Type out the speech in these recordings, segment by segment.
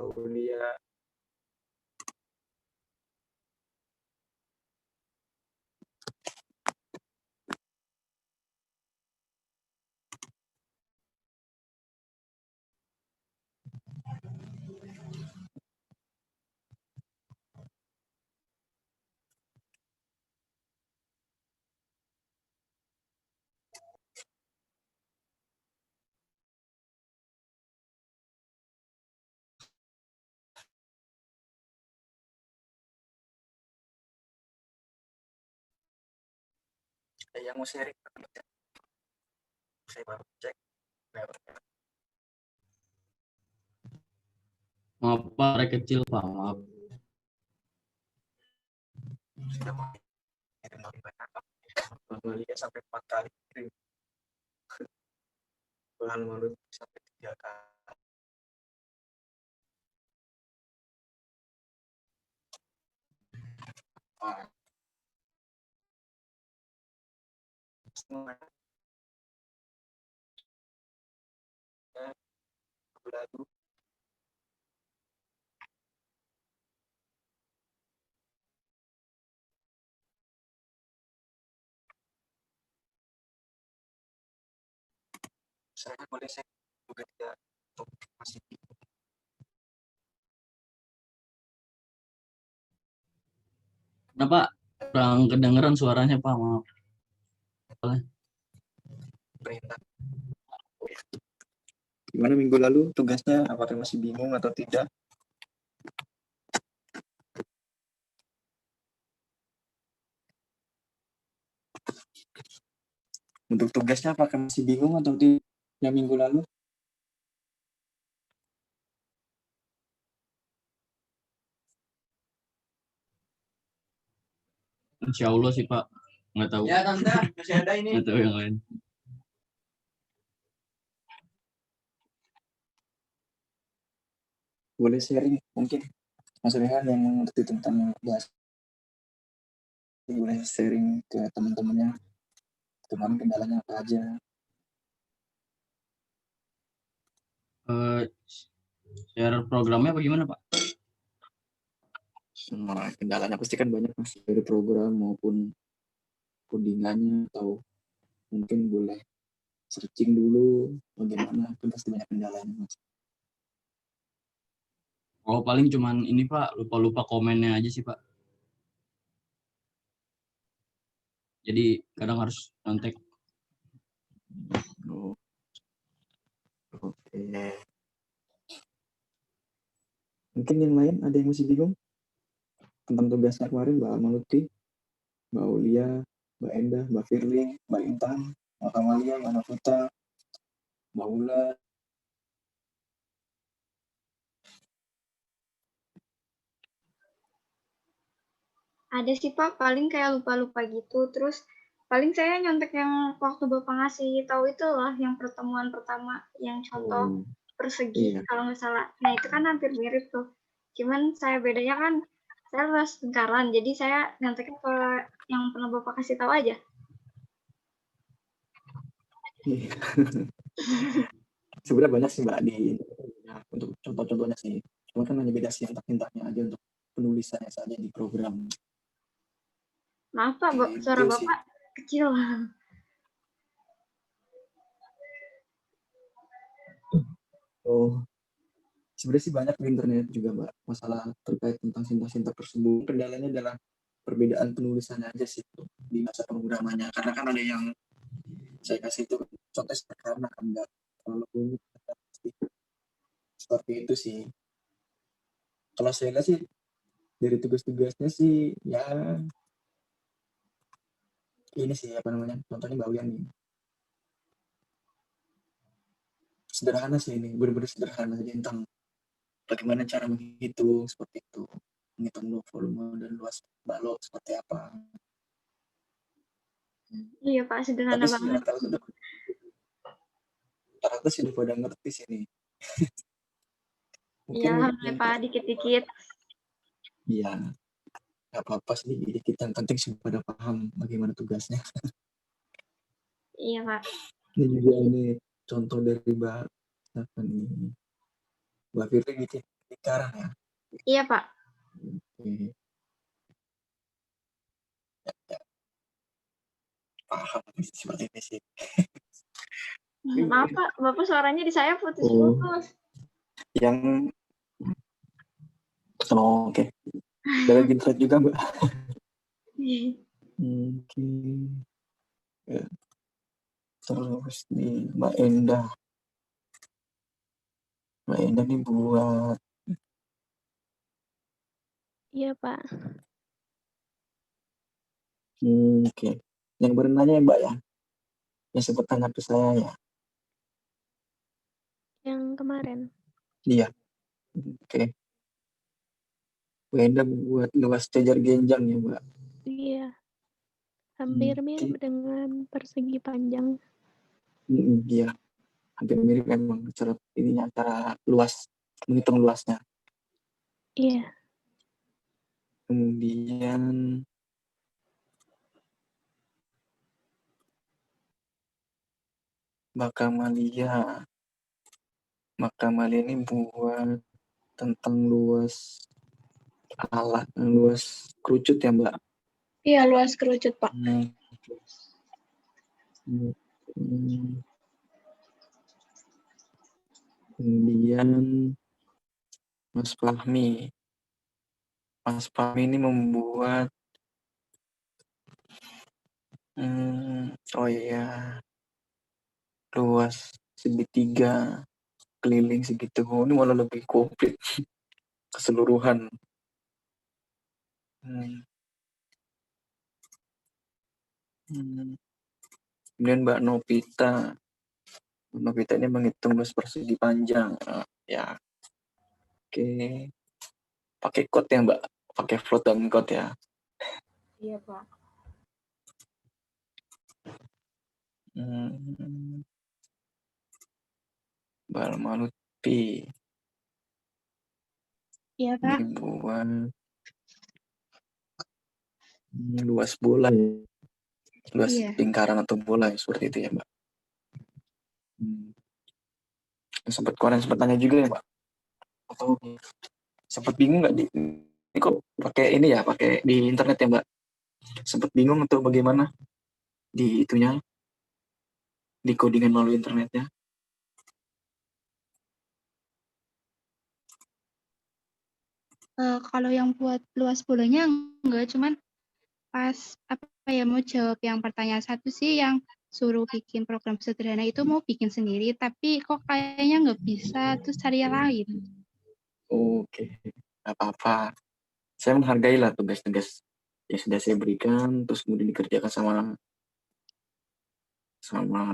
Mbak Ulia. Ada yang mau sharing? Saya baru cek. Maaf Pak, rek kecil Pak, maaf. Sudah mau kirim lebih banyak. Mbak Ulia sampai 4 kali kirim. Bulan lalu sampai 3 kali. Wah. Semua lalu saya boleh saya juga tidak masih Kenapa kurang kedengeran suaranya Pak, maaf. perintah. Gimana minggu lalu tugasnya? Apakah masih bingung atau tidak? Untuk tugasnya apakah masih bingung atau tidak yang minggu lalu? Insya Allah sih Pak, nggak tahu. Ya Tante, masih ada ini. Nggak tahu yang lain. Boleh sharing mungkin Mas Rehan yang mengerti tentang bahasa. Boleh sharing ke teman-temannya kemarin kendalanya apa aja. Share programnya apa gimana Pak? Nah, kendalanya pasti kan banyak Mas, dari program maupun codingannya, atau mungkin boleh searching dulu bagaimana, kan pasti banyak kendalanya Mas. Oh paling cuman ini Pak, lupa-lupa komennya aja sih Pak. Jadi kadang harus kontak. Oh. Oke. Mungkin yang lain ada yang masih bingung tentang tugasnya kemarin, Mbak Maluti, Mbak Ulia, Mbak Endah, Mbak Firly, Mbak Intan, Mbak Kamalia, Mbak Nafuta, Mbak Ula. Ada sih Pak, paling kayak lupa-lupa gitu. Terus paling saya nyontek yang waktu Bapak ngasih tahu itu lah, yang pertemuan pertama, yang contoh persegi kalau nggak salah. Nah itu kan hampir mirip tuh. Cuman saya bedanya kan, saya lulus lingkaran, jadi saya nyonteknya ke yang pernah Bapak kasih tahu aja. Sebenarnya banyak sih Mbak di untuk contoh-contohnya sih. Cuma kan hanya beda sintak-sintaknya aja untuk penulisannya saja di program. Maaf Pak, suara Bapak kecil. Oh, sebenarnya sih banyak di internet juga Mbak masalah terkait tentang sintak-sintak tersebut. Kendalanya adalah perbedaan penulisannya aja sih di masa pemrogramannya. Karena kan ada yang saya kasih itu contoh sederhana kan nggak terlalu rumit. Seperti itu sih. Kalau saya lihat sih dari tugas-tugasnya sih ya ini sih apa namanya, contohnya Mbak Wian nih. Sederhana sih ini, benar-benar sederhana aja tentang bagaimana cara menghitung seperti itu, menghitung volume dan luas balok seperti apa. Iya Pak, sederhana Tapi banget. rata-rata sih udah pada ngerti sih nih. Iya, alhamdulillah Pak, dikit-dikit. Iya, nggak apa-apa sih, dikit yang penting sih pada paham bagaimana tugasnya. Iya Pak. Ini juga ini contoh dari Mbak Firly gitu. Sekarang ya. Iya, Pak. Oke. Paham seperti ini sih. Maaf, Pak. Bapak suaranya di saya Oh, putus-putus. yang oke. Dari internet juga, Mbak. Oke. Ya, terus nih Mbak Endah. Mbak Endah nih buat Iya, Pak. oke. Yang berenanya ya, Mbak ya. Yang sempat tanya ke saya ya. Yang kemarin. Iya. Oke. Mbak Endah buat luas cajar genjang ya, Mbak. Iya. Hampir mirip dengan persegi panjang. Iya. Hampir mirip memang cara ininya, cara luas, menghitung luasnya. Iya. Kemudian Mbak Kamalia ini buat tentang luas alat, luas kerucut ya, Mbak. Iya, luas kerucut, Pak. Kemudian Mas Fahmi ini membuat oh iya, luas segitiga keliling segitu. Oh, ini malah lebih komplit keseluruhan. Kemudian Mbak Novita ini menghitung luas persegi panjang. Ya, oke. Pakai code ya, Mbak? Pakai float dan code ya? Iya, Pak. Mbak Maluti. Iya, Pak. Ini buat luas bola ya. Luas lingkaran atau bola ya, seperti itu ya, Mbak. Sempat tanya juga ya, Mbak. Atau sempat bingung nggak ini kok pakai ini ya, pakai di internet ya, Mbak? Sempat bingung atau bagaimana di itunya, di codingan melalui internetnya? Kalau yang buat luas bolanya enggak, cuman pas mau jawab yang pertanyaan satu sih yang suruh bikin program sederhana itu mau bikin sendiri, tapi kok kayaknya nggak bisa, terus cari yang lain. Oke, nggak apa-apa. Saya menghargai lah tugas-tugas yang sudah saya berikan, terus kemudian dikerjakan sama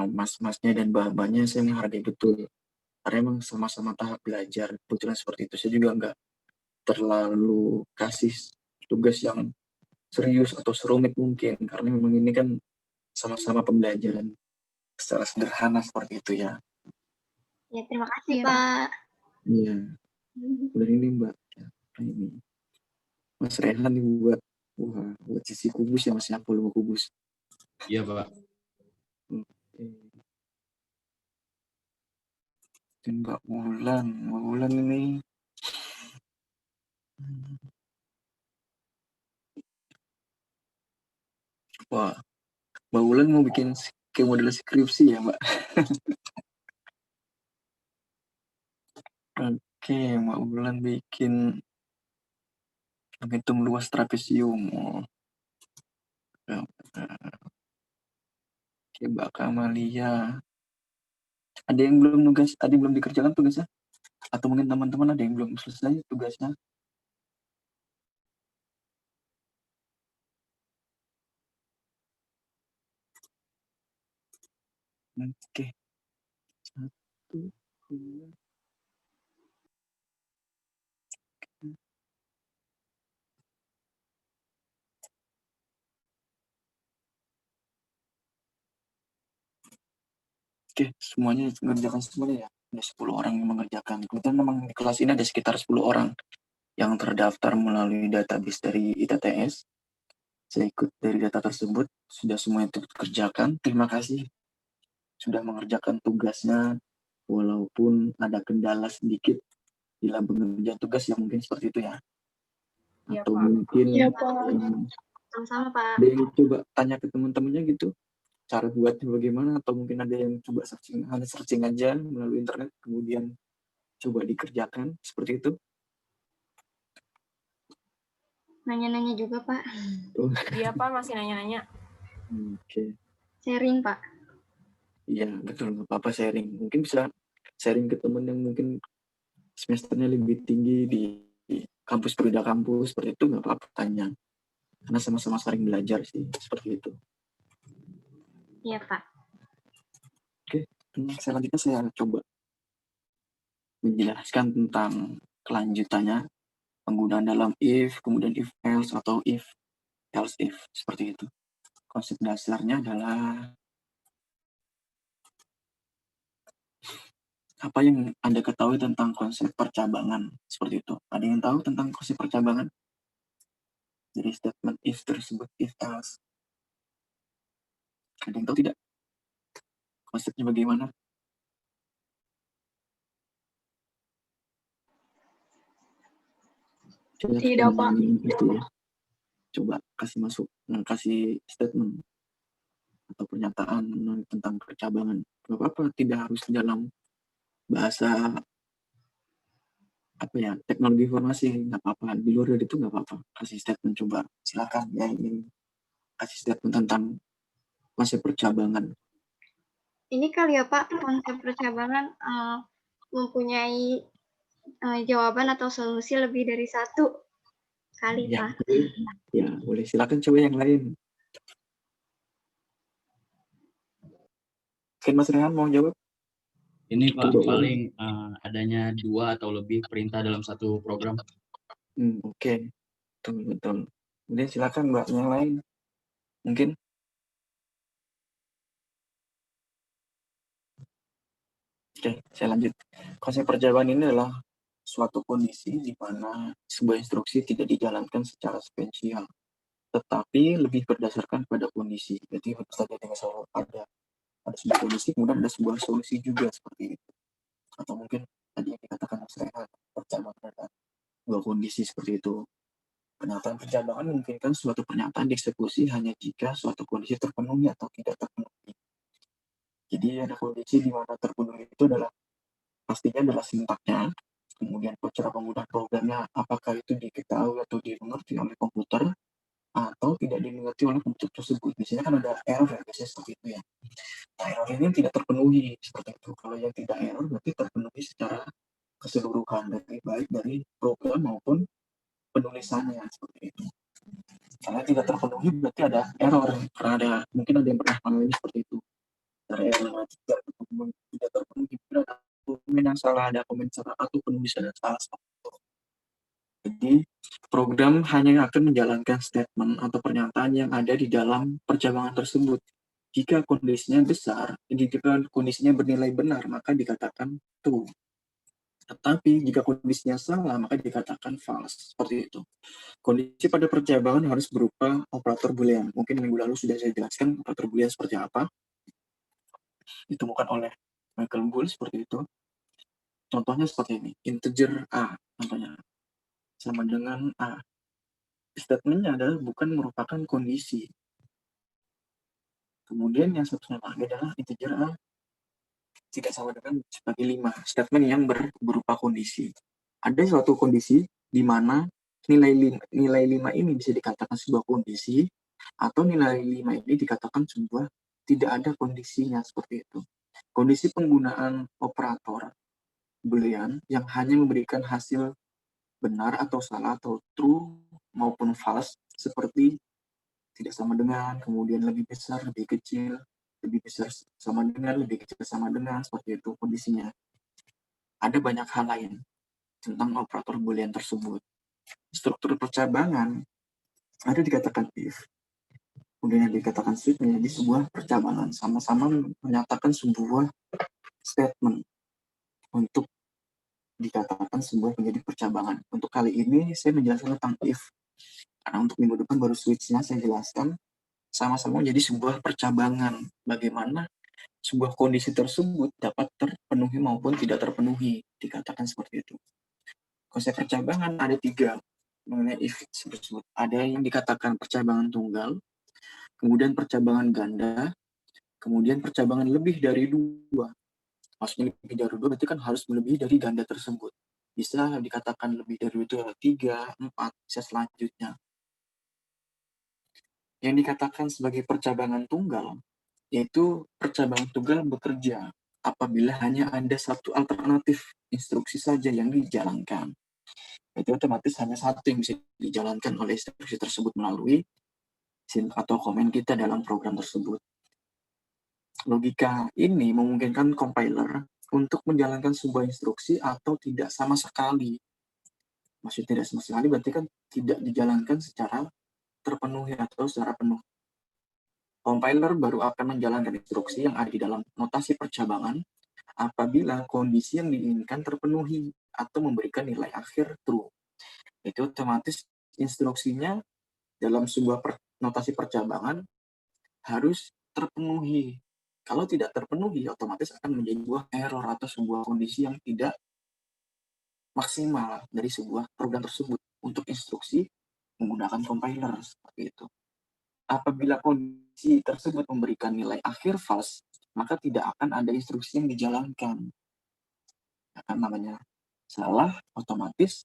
mas-masnya dan mbak-mbaknya, saya menghargai betul. Karena emang sama-sama tahap belajar, kebetulan seperti itu. Saya juga nggak terlalu kasih tugas yang serius atau serumit mungkin, karena memang ini kan sama-sama pembelajaran secara sederhana seperti itu ya. Ya, terima kasih, Pak. Iya. Kemudian ini Mbak, ini Mas Rehan nih buat sisi kubus ya, Mas, 5 kubus. Iya, Pak. Dan Mbak Wulan ini wah, Mbak Wulan mau bikin kayak model skripsi ya, Mbak. Oke, Mbak Wulan bikin menghitung luas trapesium. Oke, Mbak Kamalia. Ada yang belum dikerjakan tugasnya? Atau mungkin teman-teman ada yang belum selesai tugasnya? Oke. 1, 2. Oke, semuanya mengerjakan semuanya ya. Ada 10 orang yang mengerjakan. Kebetulan memang di kelas ini ada sekitar 10 orang yang terdaftar melalui database dari ITTS. Saya ikut dari data tersebut, sudah semuanya dikerjakan. Terima kasih sudah mengerjakan tugasnya, walaupun ada kendala sedikit dalam pengerjaan tugas ya mungkin seperti itu ya. Iya, Atau Pak. mungkin Iya, Pak. Sama-sama, Pak. ada yang coba tanya ke teman-temannya gitu, cara buatnya bagaimana, atau mungkin ada yang coba searching aja melalui internet, kemudian coba dikerjakan, seperti itu. Nanya-nanya juga, Pak. Oh, Iya, Pak, masih nanya-nanya. oke. Sharing, Pak. Iya, betul, nggak apa-apa sharing. Mungkin bisa sharing ke teman yang mungkin semesternya lebih tinggi di kampus, berbeda kampus, seperti itu nggak apa-apa tanya. Karena sama-sama saling belajar sih, seperti itu. Iya, Pak. Oke, selanjutnya saya coba menjelaskan tentang kelanjutannya, penggunaan dalam if, kemudian if else, atau if else if, seperti itu. Konsep dasarnya adalah apa yang Anda ketahui tentang konsep percabangan, seperti itu. Ada yang tahu tentang konsep percabangan? Dari statement if tersebut, if else. Ada yang tahu tidak? Konsepnya bagaimana? Tidak, Pak. Coba kasih masuk, kasih statement atau pernyataan tentang percabangan. Gak apa-apa, tidak harus dalam bahasa apa ya, teknologi informasi, nggak apa-apa. Di luar dari itu nggak apa-apa. Kasih statement coba, silakan ya, ingin kasih statement tentang konsep percabangan. Ini kali ya, Pak, konsep percabangan mempunyai jawaban atau solusi lebih dari satu kali, Ya, Pak. ya boleh, silakan coba yang lain. Mungkin Mas Rehan mau jawab? Ini Pak, Coba. paling adanya 2 atau lebih perintah dalam satu program. Oke. Betul. Kemudian silakan Mbak yang lain. Mungkin. Oke, saya lanjut. Konsep percabangan ini adalah suatu kondisi di mana sebuah instruksi tidak dijalankan secara sequential, tetapi lebih berdasarkan pada kondisi. Jadi saja dengan selalu ada sebuah kondisi, kemudian ada sebuah solusi juga seperti itu. Atau mungkin tadi yang dikatakan Mas Rehan, percabangan ada dua kondisi seperti itu. Pernyataan percabangan memungkinkan suatu pernyataan dieksekusi hanya jika suatu kondisi terpenuhi atau tidak terpenuhi. Jadi ada kondisi di mana terpenuhi itu adalah pastinya adalah sintaknya, kemudian cara penggunaan programnya apakah itu diketahui atau dimengerti oleh komputer atau tidak dimengerti oleh komputer tersebut. Biasanya kan ada error ya, biasanya seperti itu ya. Nah, error ini tidak terpenuhi seperti itu. Kalau yang tidak error berarti terpenuhi secara keseluruhan, baik dari program maupun penulisannya seperti itu. Kalau tidak terpenuhi berarti ada error, karena mungkin ada yang pernah mengalami seperti itu. Ada error tidak terpenuhi, ada komen yang salah, ada komen salah, atau penulisan yang salah seperti itu. Jadi program hanya akan menjalankan statement atau pernyataan yang ada di dalam percabangan tersebut. Jika kondisinya besar, jika kondisinya bernilai benar, maka dikatakan true. Tetapi jika kondisinya salah, maka dikatakan false. Seperti itu. Kondisi pada percabangan harus berupa operator boolean. Mungkin minggu lalu sudah saya jelaskan operator boolean seperti apa. Ditemukan oleh Michael Gould seperti itu. Contohnya seperti ini. Integer A, contohnya. Sama dengan A. Statementnya adalah bukan merupakan kondisi. Kemudian yang satunya lagi adalah integer A tidak sama dengan sebagai 5. Statement yang berupa kondisi. Ada suatu kondisi di mana nilai 5 ini bisa dikatakan sebuah kondisi, atau nilai 5 ini dikatakan sebuah tidak ada kondisinya, seperti itu. Kondisi penggunaan operator boolean yang hanya memberikan hasil benar atau salah, atau true maupun false, seperti tidak sama dengan, kemudian lebih besar, lebih kecil, lebih besar sama dengan, lebih kecil sama dengan, seperti itu kondisinya. Ada banyak hal lain tentang operator boolean tersebut. Struktur percabangan ada dikatakan if, kemudian yang dikatakan switch menjadi sebuah percabangan, sama-sama menyatakan sebuah statement untuk dikatakan sebuah menjadi percabangan. Untuk kali ini saya menjelaskan tentang if, karena untuk minggu depan baru switch-nya saya jelaskan, sama-sama menjadi sebuah percabangan. Bagaimana sebuah kondisi tersebut dapat terpenuhi maupun tidak terpenuhi, dikatakan seperti itu. konsep percabangan ada 3 mengenai if tersebut. Ada yang dikatakan percabangan tunggal, kemudian percabangan ganda, kemudian percabangan lebih dari 2. Maksudnya lebih dari 2 berarti kan harus melebihi dari ganda tersebut. Bisa dikatakan lebih dari itu 3, 4, bisa selanjutnya. Yang dikatakan sebagai percabangan tunggal, yaitu percabangan tunggal bekerja apabila hanya ada satu alternatif instruksi saja yang dijalankan. Itu otomatis hanya satu yang bisa dijalankan oleh instruksi tersebut melalui sintak atau komen kita dalam program tersebut. Logika ini memungkinkan compiler untuk menjalankan sebuah instruksi atau tidak sama sekali. Maksudnya tidak sama sekali berarti kan tidak dijalankan secara terpenuhi atau secara penuh. Compiler baru akan menjalankan instruksi yang ada di dalam notasi percabangan apabila kondisi yang diinginkan terpenuhi atau memberikan nilai akhir true. Itu otomatis instruksinya dalam sebuah notasi percabangan harus terpenuhi. Kalau tidak terpenuhi, otomatis akan menjadi sebuah error atau sebuah kondisi yang tidak maksimal dari sebuah program tersebut untuk instruksi menggunakan compiler seperti itu. Apabila kondisi tersebut memberikan nilai akhir false, maka tidak akan ada instruksi yang dijalankan. Akan namanya salah, otomatis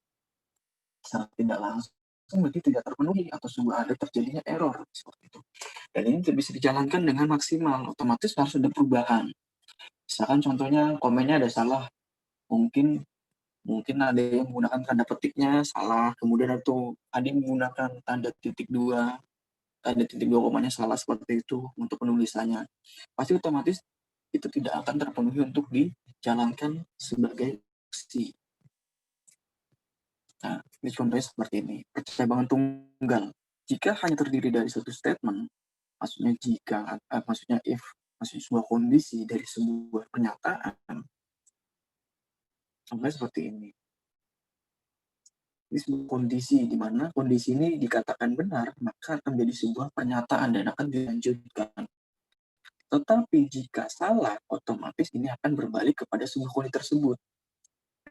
secara tidak langsung berarti tidak terpenuhi atau sebuah ada terjadinya error seperti itu. Dan ini tidak bisa dijalankan dengan maksimal, otomatis harus ada perubahan. Misalkan contohnya komennya ada salah, mungkin ada yang menggunakan tanda petiknya salah, kemudian ada yang menggunakan tanda titik 2, tanda titik 2 komanya salah seperti itu untuk penulisannya. Pasti otomatis itu tidak akan terpenuhi untuk dijalankan sebagai aksi. Nah, ini contohnya seperti ini. Percabangan tunggal. Jika hanya terdiri dari satu statement, maksudnya if, maksudnya sebuah kondisi dari sebuah pernyataan, contohnya seperti ini. Ini sebuah kondisi di mana kondisi ini dikatakan benar, maka akan menjadi sebuah pernyataan dan akan dilanjutkan. Tetapi jika salah, otomatis ini akan berbalik kepada sebuah kondisi tersebut.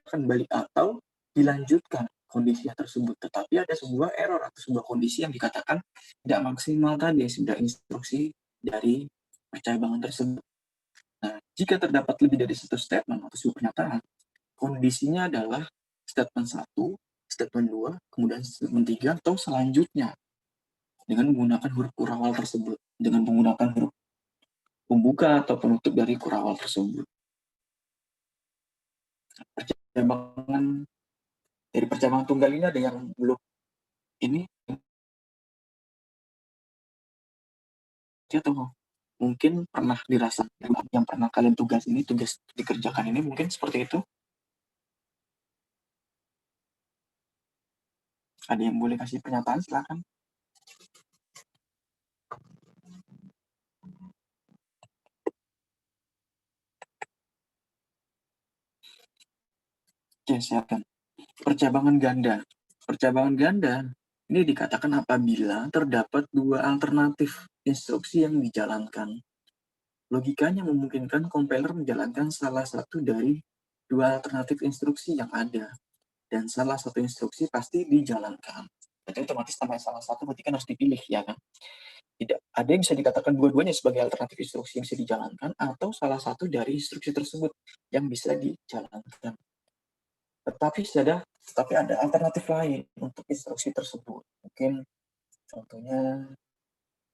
Akan balik atau dilanjutkan kondisi tersebut. Tetapi ada sebuah error atau sebuah kondisi yang dikatakan tidak maksimal tadi, sudah instruksi dari percabangan tersebut. Nah, jika terdapat lebih dari satu statement atau sebuah pernyataan, kondisinya adalah statement 1, statement 2, kemudian statement 3, atau selanjutnya dengan menggunakan huruf kurawal tersebut, dengan menggunakan huruf pembuka atau penutup dari kurawal tersebut. Percabangan dari percabangan tunggal ini ada yang belum ini atau mungkin pernah dirasa yang pernah kalian tugas dikerjakan ini mungkin seperti itu. Ada yang boleh kasih pernyataan, silakan. Oke, silakan. Percabangan ganda. Percabangan ganda ini dikatakan apabila terdapat dua alternatif instruksi yang dijalankan. Logikanya memungkinkan compiler menjalankan salah satu dari dua alternatif instruksi yang ada. Dan salah satu instruksi pasti dijalankan. Berarti otomatis tambah salah satu berarti kan harus dipilih, ya kan? Tidak ada yang bisa dikatakan dua-duanya sebagai alternatif instruksi yang bisa dijalankan atau salah satu dari instruksi tersebut yang bisa dijalankan. Tetapi ada alternatif lain untuk instruksi tersebut. Mungkin contohnya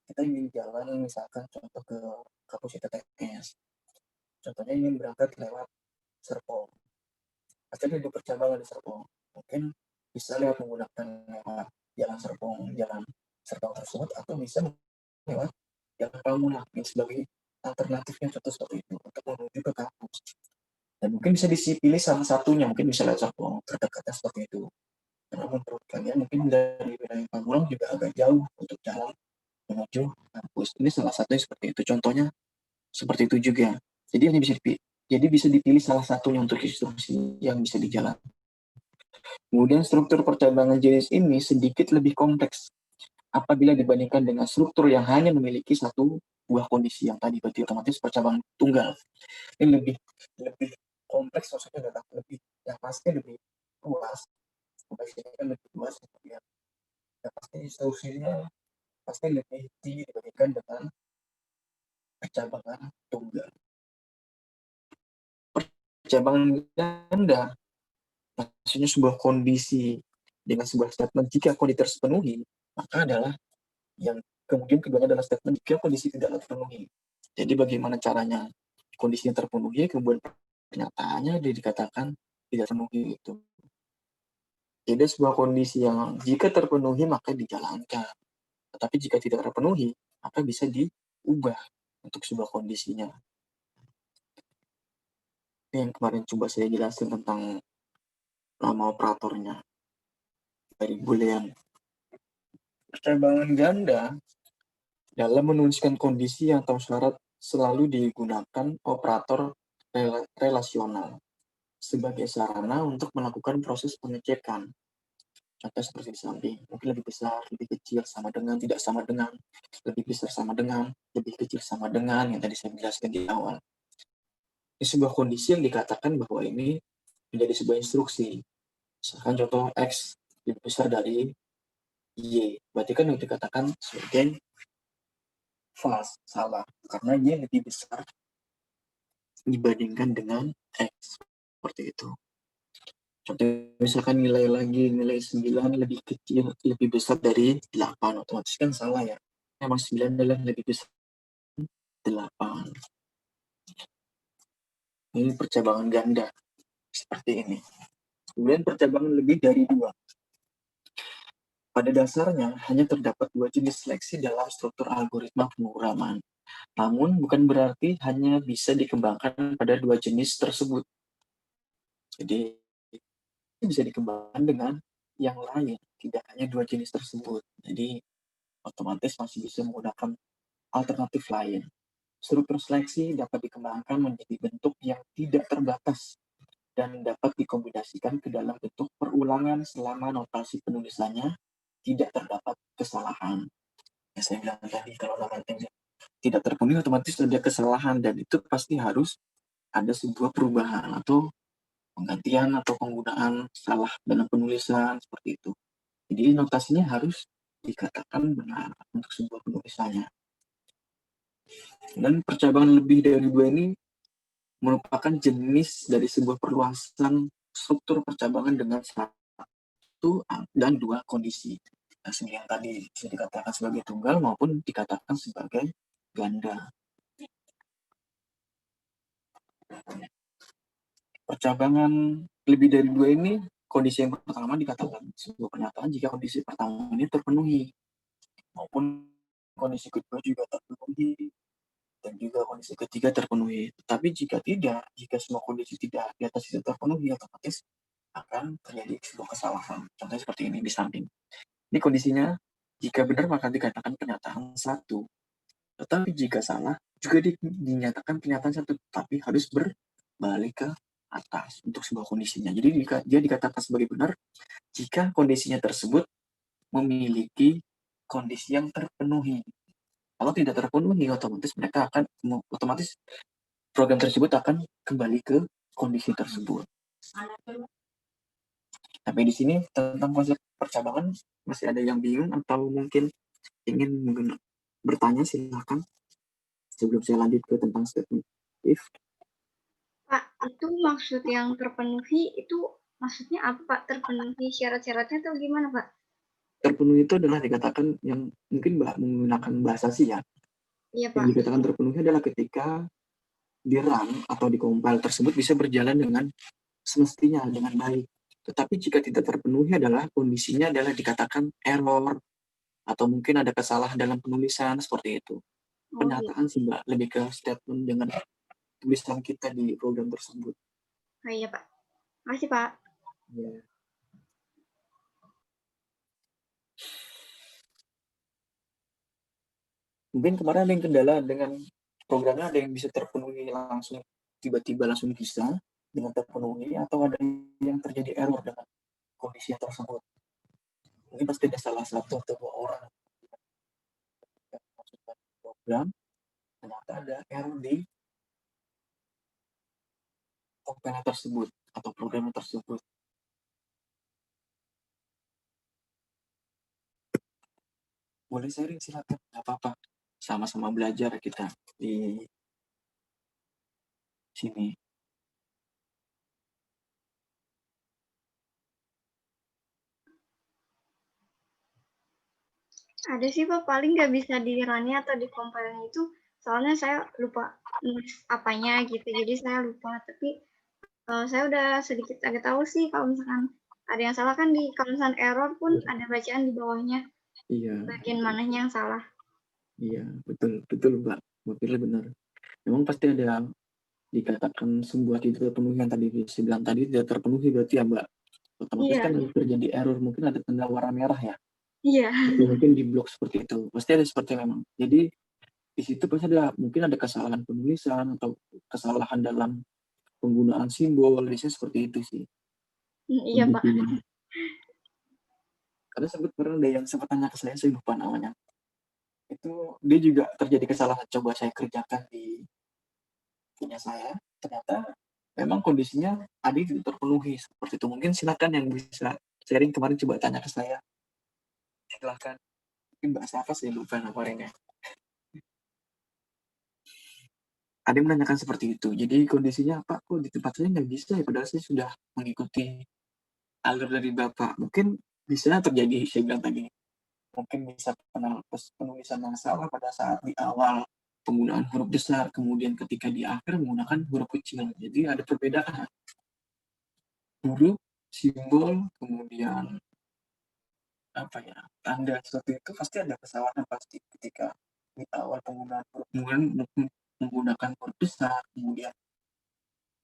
kita ingin jalan misalkan contoh ke kampus ITTS. Contohnya ingin berangkat lewat Serpong. Pasti ada dua percabangan di Serpong. Mungkin bisa lewat jalan Serpong tersebut atau bisa lewat jalan Pamulang sebagai alternatifnya contoh seperti itu untuk menuju ke kampus. Dan mungkin bisa dipilih salah satunya, mungkin bisa lewat Serpong terdekatnya seperti itu. Karena menurut kalian mungkin dari wilayah Pamulang juga agak jauh untuk jalan menuju kampus. Ini salah satunya seperti itu. Contohnya seperti itu juga. Jadi bisa dipilih salah satunya untuk instruksi yang bisa dijalankan. Kemudian struktur percabangan jenis ini sedikit lebih kompleks apabila dibandingkan dengan struktur yang hanya memiliki satu buah kondisi yang tadi, berarti otomatis percabangan tunggal. Ini lebih kompleks, maksudnya lebih yang pasti lebih luas Konteks ini kan lebih luas, kemudian ya pasti solusinya pasti lebih tinggi dibandingkan dengan percabangan tunggal. Percabangan ganda maksudnya sebuah kondisi dengan sebuah statement jika kondisi terpenuhi, maka adalah yang kemudian keduanya adalah statement jika kondisi tidak terpenuhi. Jadi bagaimana caranya kondisinya terpenuhi, kemudian pernyataannya dikatakan tidak terpenuhi itu. Jadi sebuah kondisi yang jika terpenuhi maka dijalankan, tetapi jika tidak terpenuhi maka bisa diubah untuk sebuah kondisinya. Ini yang kemarin coba saya jelasin tentang nama operatornya dari Boolean. Percabangan ganda dalam menuliskan kondisi atau syarat selalu digunakan operator relasional sebagai sarana untuk melakukan proses pengecekan. Contoh seperti di samping, mungkin lebih besar, lebih kecil, sama dengan, tidak sama dengan, lebih besar sama dengan, lebih kecil sama dengan, yang tadi saya jelaskan di awal. Ini sebuah kondisi yang dikatakan bahwa ini menjadi sebuah instruksi. Misalkan contoh X lebih besar dari Y, berarti kan yang dikatakan sebagai false, salah, karena Y lebih besar dibandingkan dengan X, seperti itu. Contoh misalkan nilai 9 lebih kecil, lebih besar dari 8, otomatis kan salah ya. Memang 9 adalah lebih besar dari 8. Ini percabangan ganda, seperti ini. Kemudian percabangan lebih dari 2. Pada dasarnya, hanya terdapat 2 jenis seleksi dalam struktur algoritma pemrograman. Namun, bukan berarti hanya bisa dikembangkan pada 2 jenis tersebut. Jadi, bisa dikembangkan dengan yang lain, tidak hanya 2 jenis tersebut. Jadi, otomatis masih bisa menggunakan alternatif lain. Struktur seleksi dapat dikembangkan menjadi bentuk yang tidak terbatas dan dapat dikombinasikan ke dalam bentuk perulangan selama notasi penulisannya tidak terdapat kesalahan. Yang saya bilang tadi, kalau namanya tidak terpenuhi otomatis ada kesalahan dan itu pasti harus ada sebuah perubahan atau penggantian atau penggunaan salah dalam penulisan seperti itu. Jadi notasinya harus dikatakan benar untuk sebuah penulisannya. Dan percabangan lebih dari 2 ini merupakan jenis dari sebuah perluasan struktur percabangan dengan 1 dan 2 kondisi. Nah, yang tadi bisa dikatakan sebagai tunggal maupun dikatakan sebagai ganda. Percabangan lebih dari 2 ini, kondisi yang pertama dikatakan sebuah pernyataan jika kondisi pertama ini terpenuhi, maupun kondisi kedua juga terpenuhi, dan juga kondisi ketiga terpenuhi. Tapi jika tidak, jika semua kondisi tidak di atas itu terpenuhi, otomatis akan terjadi sebuah kesalahan. Contohnya seperti ini di samping. Ini kondisinya, jika benar maka dikatakan pernyataan 1. Tetapi jika salah, juga dinyatakan pernyataan 1, tapi harus berbalik ke atas untuk sebuah kondisinya. Jadi dia dikatakan sebagai benar jika kondisinya tersebut memiliki kondisi yang terpenuhi. Kalau tidak terpenuhi, otomatis program tersebut akan kembali ke kondisi tersebut. Sampai di sini tentang konsep percabangan masih ada yang bingung atau mungkin ingin bertanya, silakan sebelum saya lanjut ke tentang statement if. Pak, itu maksud yang terpenuhi itu maksudnya apa, Pak? Terpenuhi syarat-syaratnya atau gimana, Pak? Terpenuhi itu adalah dikatakan yang mungkin menggunakan bahasa sih ya. Iya, Yang Pak. dikatakan terpenuhi adalah ketika di run atau di compile tersebut bisa berjalan dengan semestinya, dengan baik. Tetapi jika tidak terpenuhi adalah kondisinya adalah dikatakan error atau mungkin ada kesalahan dalam penulisan seperti itu. Pernyataan sih Mbak, lebih ke statement dengan tulisan kita di program tersebut. Oh iya, Pak. Makasih, Pak. Ya. Mungkin kemarin ada yang kendala dengan programnya, ada yang bisa terpenuhi langsung, tiba-tiba langsung bisa dengan terpenuhi, atau ada yang terjadi error dengan kondisi tersebut. Mungkin pasti ada salah satu atau 2 orang yang masukkan program, ternyata ada error di kompiler tersebut atau program tersebut. Boleh sharing silakan, nggak apa-apa. Sama-sama belajar kita di sini. Ada sih Pak, paling nggak bisa di-run atau di-compile itu, soalnya saya lupa nulis apanya gitu, jadi saya lupa. Tapi saya udah sedikit agak tahu sih kalau misalkan ada yang salah kan kalau misalkan error pun ada bacaan di bawahnya, Iya, bagian mananya yang salah. iya, betul, betul Mbak. Mbak Firly benar. Memang pasti ada dikatakan sebuah tidak terpenuhi yang tadi saya bilang tadi tidak terpenuhi berarti ya Mbak. Otomatis Iya, kan terjadi error, mungkin ada tanda warna merah ya. iya, Atau mungkin di blok seperti itu. Pasti ada seperti memang. Jadi di situ pasti ada mungkin ada kesalahan penulisan atau kesalahan dalam penggunaan simbol, biasanya seperti itu sih iya Pak. kondisinya. Karena sempat pernah ada yang sempat tanya ke saya lupa namanya. Itu dia juga terjadi kesalahan coba saya kerjakan di punya saya, ternyata memang kondisinya tadi tidak terpenuhi seperti itu. Mungkin silakan yang bisa sharing kemarin coba tanya ke saya. Silakan. Mungkin bahasa apa saya lupa kemarin ya. Ada yang menanyakan seperti itu. Jadi kondisinya Pak kok di tempat saya nggak bisa ya padahal saya sudah mengikuti alur dari Bapak. Mungkin bisa terjadi saya bilang tadi. Mungkin bisa penulisan yang salah pada saat di awal penggunaan huruf besar, kemudian ketika di akhir menggunakan huruf kecil. Jadi ada perbedaan huruf, simbol, kemudian apa ya, tanda seperti itu pasti ada kesalahan pasti ketika di awal penggunaan huruf menggunakan huruf besar, kemudian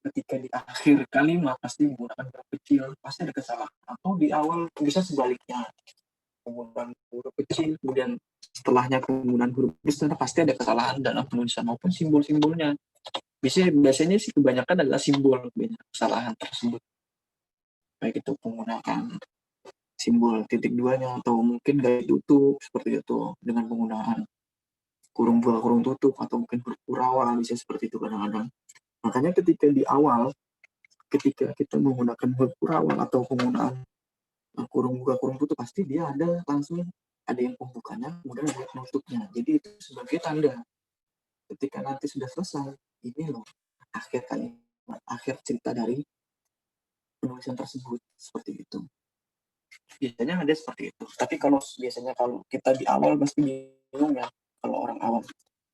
ketika di akhir kalimat pasti menggunakan huruf kecil, pasti ada kesalahan. Atau di awal bisa sebaliknya, penggunaan huruf kecil, kemudian setelahnya penggunaan huruf besar, pasti ada kesalahan dalam penulisan maupun simbol-simbolnya. Biasanya sih kebanyakan adalah simbol kesalahan tersebut. Baik itu menggunakan simbol titik duanya atau mungkin gaya tutup seperti itu dengan penggunaan kurung buka kurung tutup atau mungkin huruf kurawal bisa seperti itu kadang-kadang. Makanya ketika di awal ketika kita menggunakan huruf kurawal atau penggunaan kurung buka kurung tutup pasti dia ada langsung ada yang pembukanya kemudian ada penutupnya. Jadi itu sebagai tanda ketika nanti sudah selesai ini loh akhir kalimat akhir cerita dari penulisan tersebut seperti itu. Biasanya ada seperti itu. Tapi kalau biasanya kalau kita di awal pasti bingung ya kalau orang awam.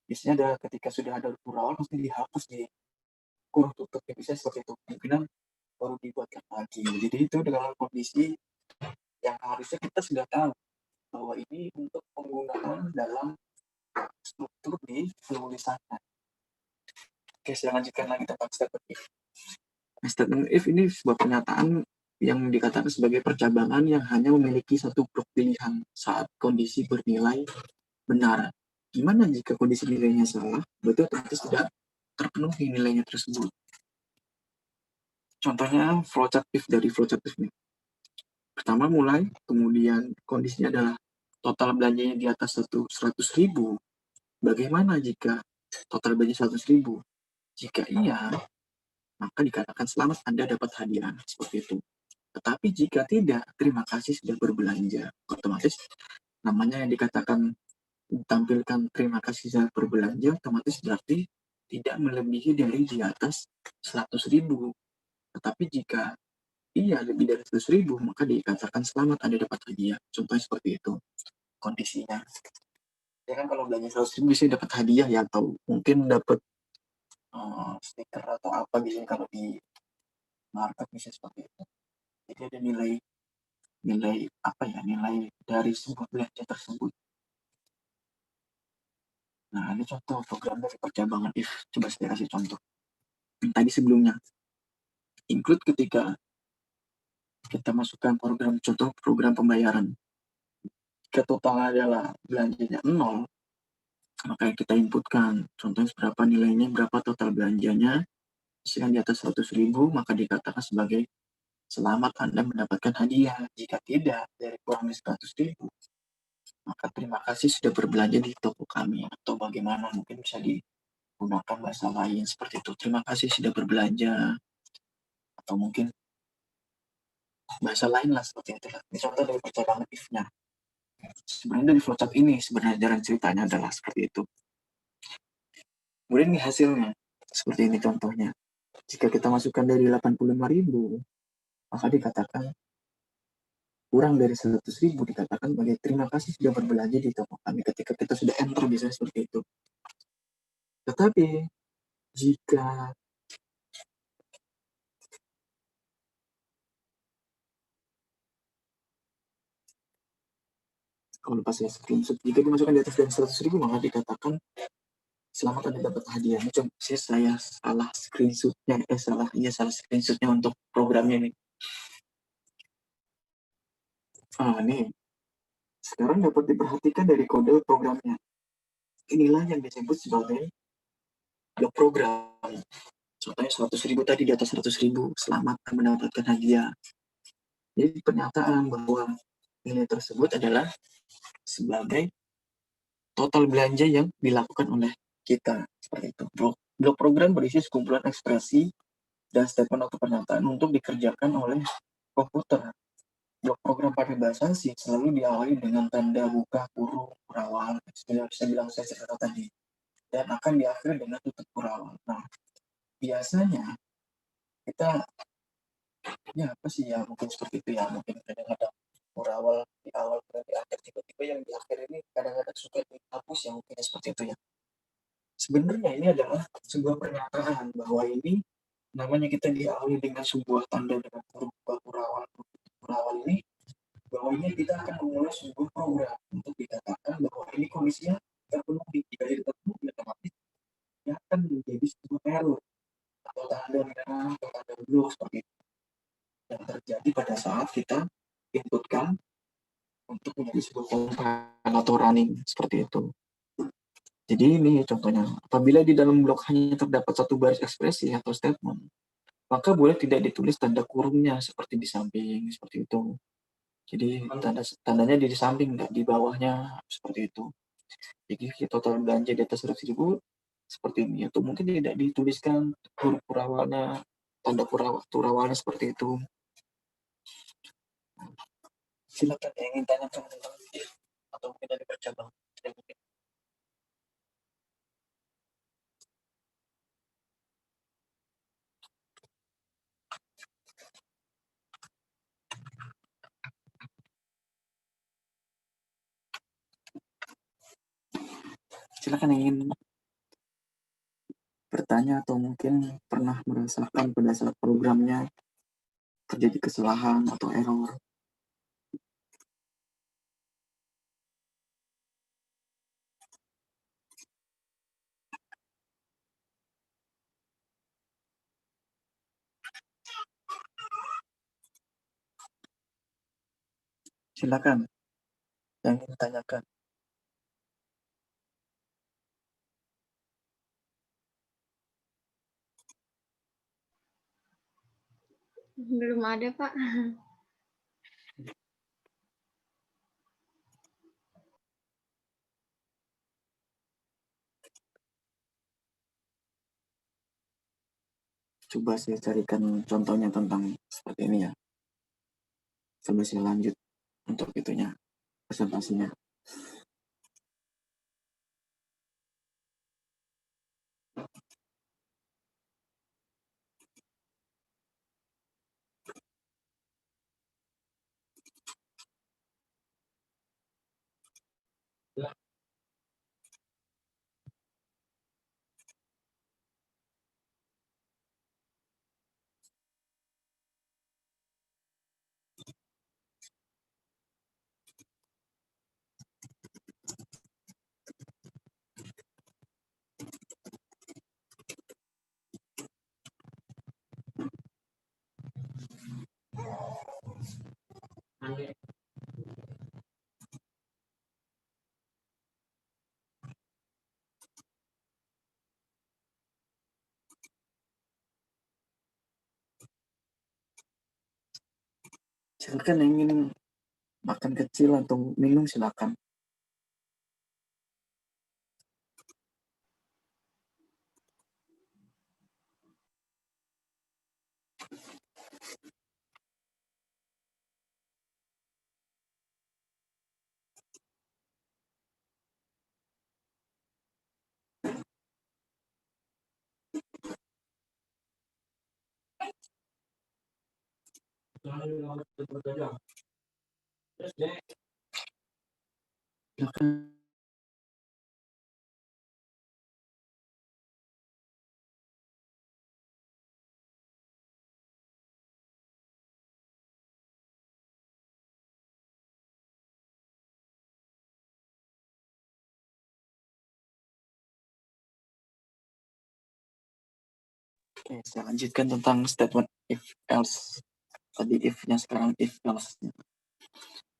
Biasanya ada ketika sudah ada huruf awal pasti dihapus di kurung tutup bisa seperti itu. Kemungkinan baru dibuatkan lagi. Jadi itu dengan kondisi yang harusnya kita sudah tahu bahwa ini untuk penggunaan dalam struktur di penulisannya. Oke, saya lanjutkan lagi tentang statement if. Statement if ini sebuah pernyataan yang dikatakan sebagai percabangan yang hanya memiliki satu blok pilihan saat kondisi bernilai benar. Gimana jika kondisi nilainya salah? Berarti otomatis tidak terpenuhi nilainya tersebut. Contohnya flowchart if dari flowchart if ini. Pertama mulai, kemudian kondisinya adalah total belanjanya di atas 100.000. Bagaimana jika total belanja 100.000? Jika iya, maka dikatakan selamat Anda dapat hadiah seperti itu. Tetapi jika tidak, terima kasih sudah berbelanja. Otomatis namanya yang dikatakan tampilkan terima kasih sudah berbelanja, otomatis berarti tidak melebihi dari di atas 100.000. Tetapi jika iya lebih dari 100.000, maka dikatakan selamat Anda dapat hadiah. Contohnya seperti itu kondisinya. Ya kan kalau belanja 100.000 bisa dapat hadiah ya atau mungkin dapat stiker atau apa gitu kalau di market bisa seperti itu. Jadi ada nilai apa ya, nilai dari sebuah belanja tersebut. Nah, ini contoh program dari percabangan if. Coba saya kasih contoh. Tadi sebelumnya, include ketika kita masukkan contoh program pembayaran. Jika total adalah belanjanya 0, maka kita inputkan contohnya berapa nilainya, berapa total belanjanya. Misalkan di atas 100.000, maka dikatakan sebagai selamat Anda mendapatkan hadiah. Jika tidak, dari kurang dari 100.000, maka terima kasih sudah berbelanja di toko kami. Atau bagaimana, mungkin bisa digunakan bahasa lain seperti itu. Terima kasih sudah berbelanja. Atau mungkin bahasa lain lah seperti itu. Ini contoh dari percabangan if-nya. Sebenarnya dari flowchart ini sebenarnya jalan ceritanya adalah seperti itu. Kemudian ini hasilnya seperti ini contohnya. Jika kita masukkan dari 85.000, maka dikatakan kurang dari 100.000 dikatakan sebagai terima kasih sudah berbelanja di toko kami. Ketika kita sudah enter biasanya seperti itu. Tetapi jika kalau pas saya screenshot, jika dimasukkan di atas dari 100.000 maka dikatakan selamat Anda dapat hadiah. Ini coba saya salah screenshotnya, salah screenshotnya untuk programnya nih. Nih sekarang dapat diperhatikan dari kode programnya. Inilah yang disebut sebagai blok program. Contohnya 100.000 tadi, di atas 100.000 selamat mendapatkan hadiah. Jadi pernyataan bahwa nilai tersebut adalah sebagai total belanja yang dilakukan oleh kita. Seperti itu. Blok program berisi sekumpulan ekspresi dan statement atau pernyataan untuk dikerjakan oleh komputer. Blok program pada bahasa C selalu diawali dengan tanda buka kurung kurawal, seperti yang saya cerita tadi, dan akan diakhiri dengan tutup kurawal. Nah, biasanya kita apa sih ya, mungkin seperti itu ya, mungkin kadang-kadang kurawal di awal dan di akhir, tiba-tiba yang di akhir ini kadang-kadang suka dihapus ya, mungkin seperti itu ya. Sebenarnya ini adalah sebuah pernyataan bahwa ini namanya kita diawali dengan sebuah tanda dengan huruf kurawal ini, bahwa ini kita akan memulai sebuah program untuk dikatakan bahwa ini kondisinya terpenuhi. Jika tidak terpenuhi, otomatis ini akan menjadi sebuah error atau tanda merah atau tanda blue seperti itu yang terjadi pada saat kita inputkan untuk menjadi sebuah compile atau running seperti itu. Jadi ini contohnya, apabila di dalam blok hanya terdapat satu baris ekspresi atau statement, maka boleh tidak ditulis tanda kurungnya seperti di samping, seperti itu. Jadi tandanya di samping, nggak di bawahnya, seperti itu. Jadi total belanja di atas 100.000 seperti ini, atau mungkin tidak dituliskan huruf kurawalnya, tanda kurawalnya seperti itu. Silakan yang ingin tanyakan tentang ini, atau mungkin dari percabang. Silakan yang ingin bertanya atau mungkin pernah merasakan pada saat programnya terjadi kesalahan atau error. Silakan yang ingin tanyakan. Belum ada, Pak. Coba saya carikan contohnya tentang seperti ini ya. Coba saya lanjut untuk itunya, presentasinya. Silakan yang ingin makan kecil atau minum silakan. Silakan. Oke, saya lanjutkan tentang statement if else. Tadi if-nya, sekarang if else-nya.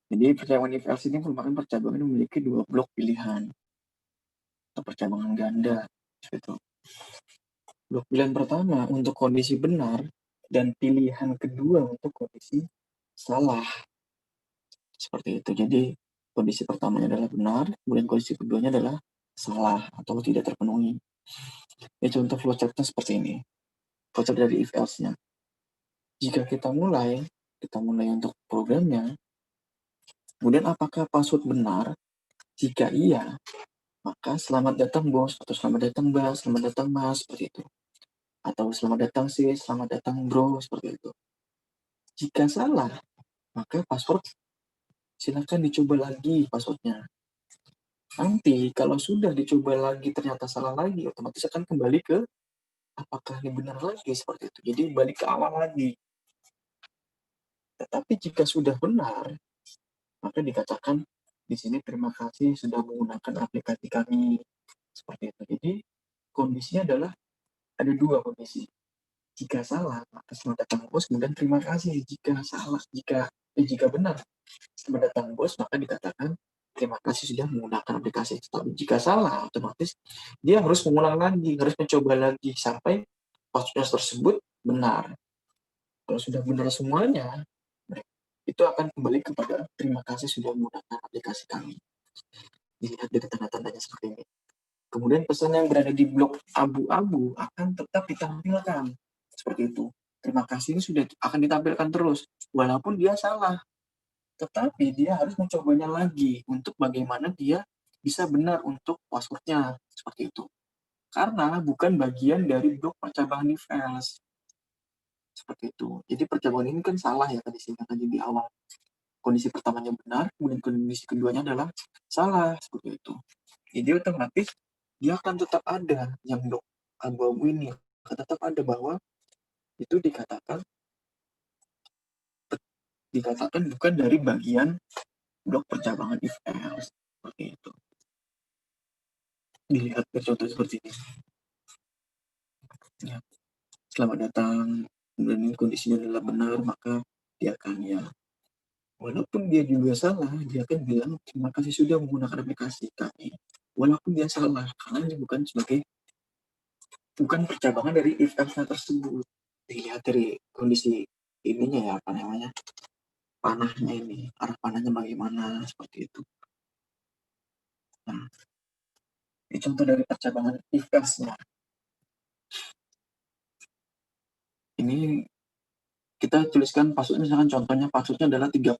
Jadi percabangan if else ini merupakan percabangan yang memiliki 2 blok pilihan atau percabangan ganda gitu. Blok pilihan pertama untuk kondisi benar dan pilihan kedua untuk kondisi salah. Seperti itu. Jadi kondisi pertamanya adalah benar, kemudian kondisi keduanya adalah salah atau tidak terpenuhi. Ya, contoh flowchart-nya seperti ini. Flowchart dari if else-nya. Jika kita mulai untuk programnya, kemudian apakah password benar? Jika iya, maka selamat datang bos, atau selamat datang mbak, selamat datang mas, seperti itu. Atau selamat datang sis, selamat datang bro, seperti itu. Jika salah, maka password silakan dicoba lagi passwordnya. Nanti kalau sudah dicoba lagi ternyata salah lagi, otomatis akan kembali ke apakah ini benar lagi, seperti itu. Jadi balik ke awal lagi. Tetapi jika sudah benar, maka dikatakan di sini terima kasih sudah menggunakan aplikasi kami, seperti itu. Jadi kondisinya adalah ada 2 kondisi. Jika salah, maka selamat datang bos, kemudian terima kasih. Jika salah, jika benar, selamat datang bos, maka dikatakan terima kasih sudah menggunakan aplikasi. Tapi jika salah, otomatis dia harus mengulang lagi, harus mencoba lagi sampai password tersebut benar. Kalau sudah benar semuanya, itu akan kembali kepada terima kasih sudah menggunakan aplikasi kami. Dilihat dari tanda-tandanya seperti ini. Kemudian pesan yang berada di blok abu-abu akan tetap ditampilkan. Seperti itu. Terima kasih ini sudah akan ditampilkan terus. Walaupun dia salah. Tetapi dia harus mencobanya lagi untuk bagaimana dia bisa benar untuk passwordnya. Seperti itu. Karena bukan bagian dari blok percabangan if else. Seperti itu. Jadi percabangan ini kan salah ya tadi singkatan di awal. Kondisi pertamanya benar, kemudian kondisi keduanya adalah salah. Seperti itu. Jadi otomatis dia akan tetap ada yang blok abu-abu ini akan tetap ada bahwa itu dikatakan bukan dari bagian blok percabangan if else, seperti itu. Dilihat contoh seperti ini. Ya. Selamat datang, kemudian kondisinya adalah benar, maka dia akan ya. Walaupun dia juga salah, dia akan bilang terima kasih sudah menggunakan aplikasi kami. Walaupun dia salah, karena ini bukan percabangan dari if else tersebut. Dilihat dari kondisi ininya ya, apa namanya, panahnya ini, arah panahnya bagaimana, seperti itu. Nah, ini contoh dari percabangan if else-nya. Ini kita tuliskan passwordnya, misalkan contohnya passwordnya adalah 30.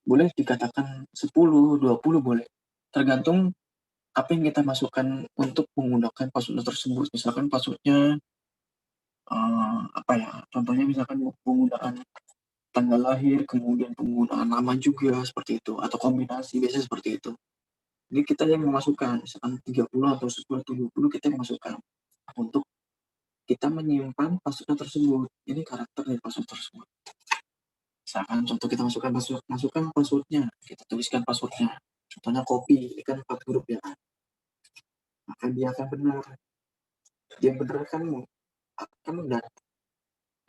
Boleh dikatakan 10, 20 boleh. Tergantung apa yang kita masukkan untuk menggunakan password tersebut. Misalkan passwordnya contohnya misalkan penggunaan tanggal lahir, kemudian penggunaan nama juga, seperti itu, atau kombinasi, biasanya seperti itu. Jadi kita yang memasukkan, misalkan 30 atau 10 atau 20 kita yang masukkan untuk kita menyimpan password tersebut. Ini karakter dari password tersebut. Misalkan contoh kita masukkan passwordnya, kita tuliskan passwordnya. Contohnya copy, ini kan 4 huruf ya. Maka dia akan benar. Dia benar kan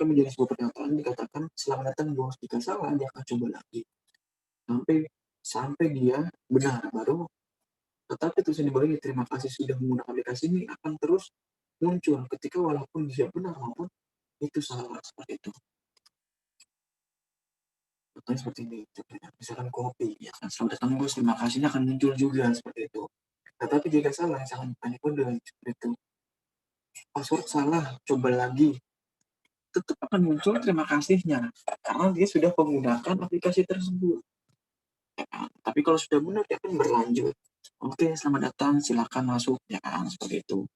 menjadi sebuah pernyataan dikatakan selamat datang bos. Jika salah dia akan coba lagi sampai dia benar, baru tetapi tulisan di bawahnya terima kasih sudah menggunakan aplikasi ini akan terus muncul ketika walaupun dia benar maupun itu salah, seperti itu. Contohnya seperti ini, misalkan copy, ya kan, selamat datang bos, terima kasihnya akan muncul juga, seperti itu. Tetapi jika salah, misalkan tanya kode, seperti itu. Password salah, coba lagi. Tetap akan muncul terima kasihnya, karena dia sudah menggunakan aplikasi tersebut. Ya kan? Tapi kalau sudah benar, dia akan berlanjut. Oke, selamat datang, silakan masuk, ya kan, seperti itu.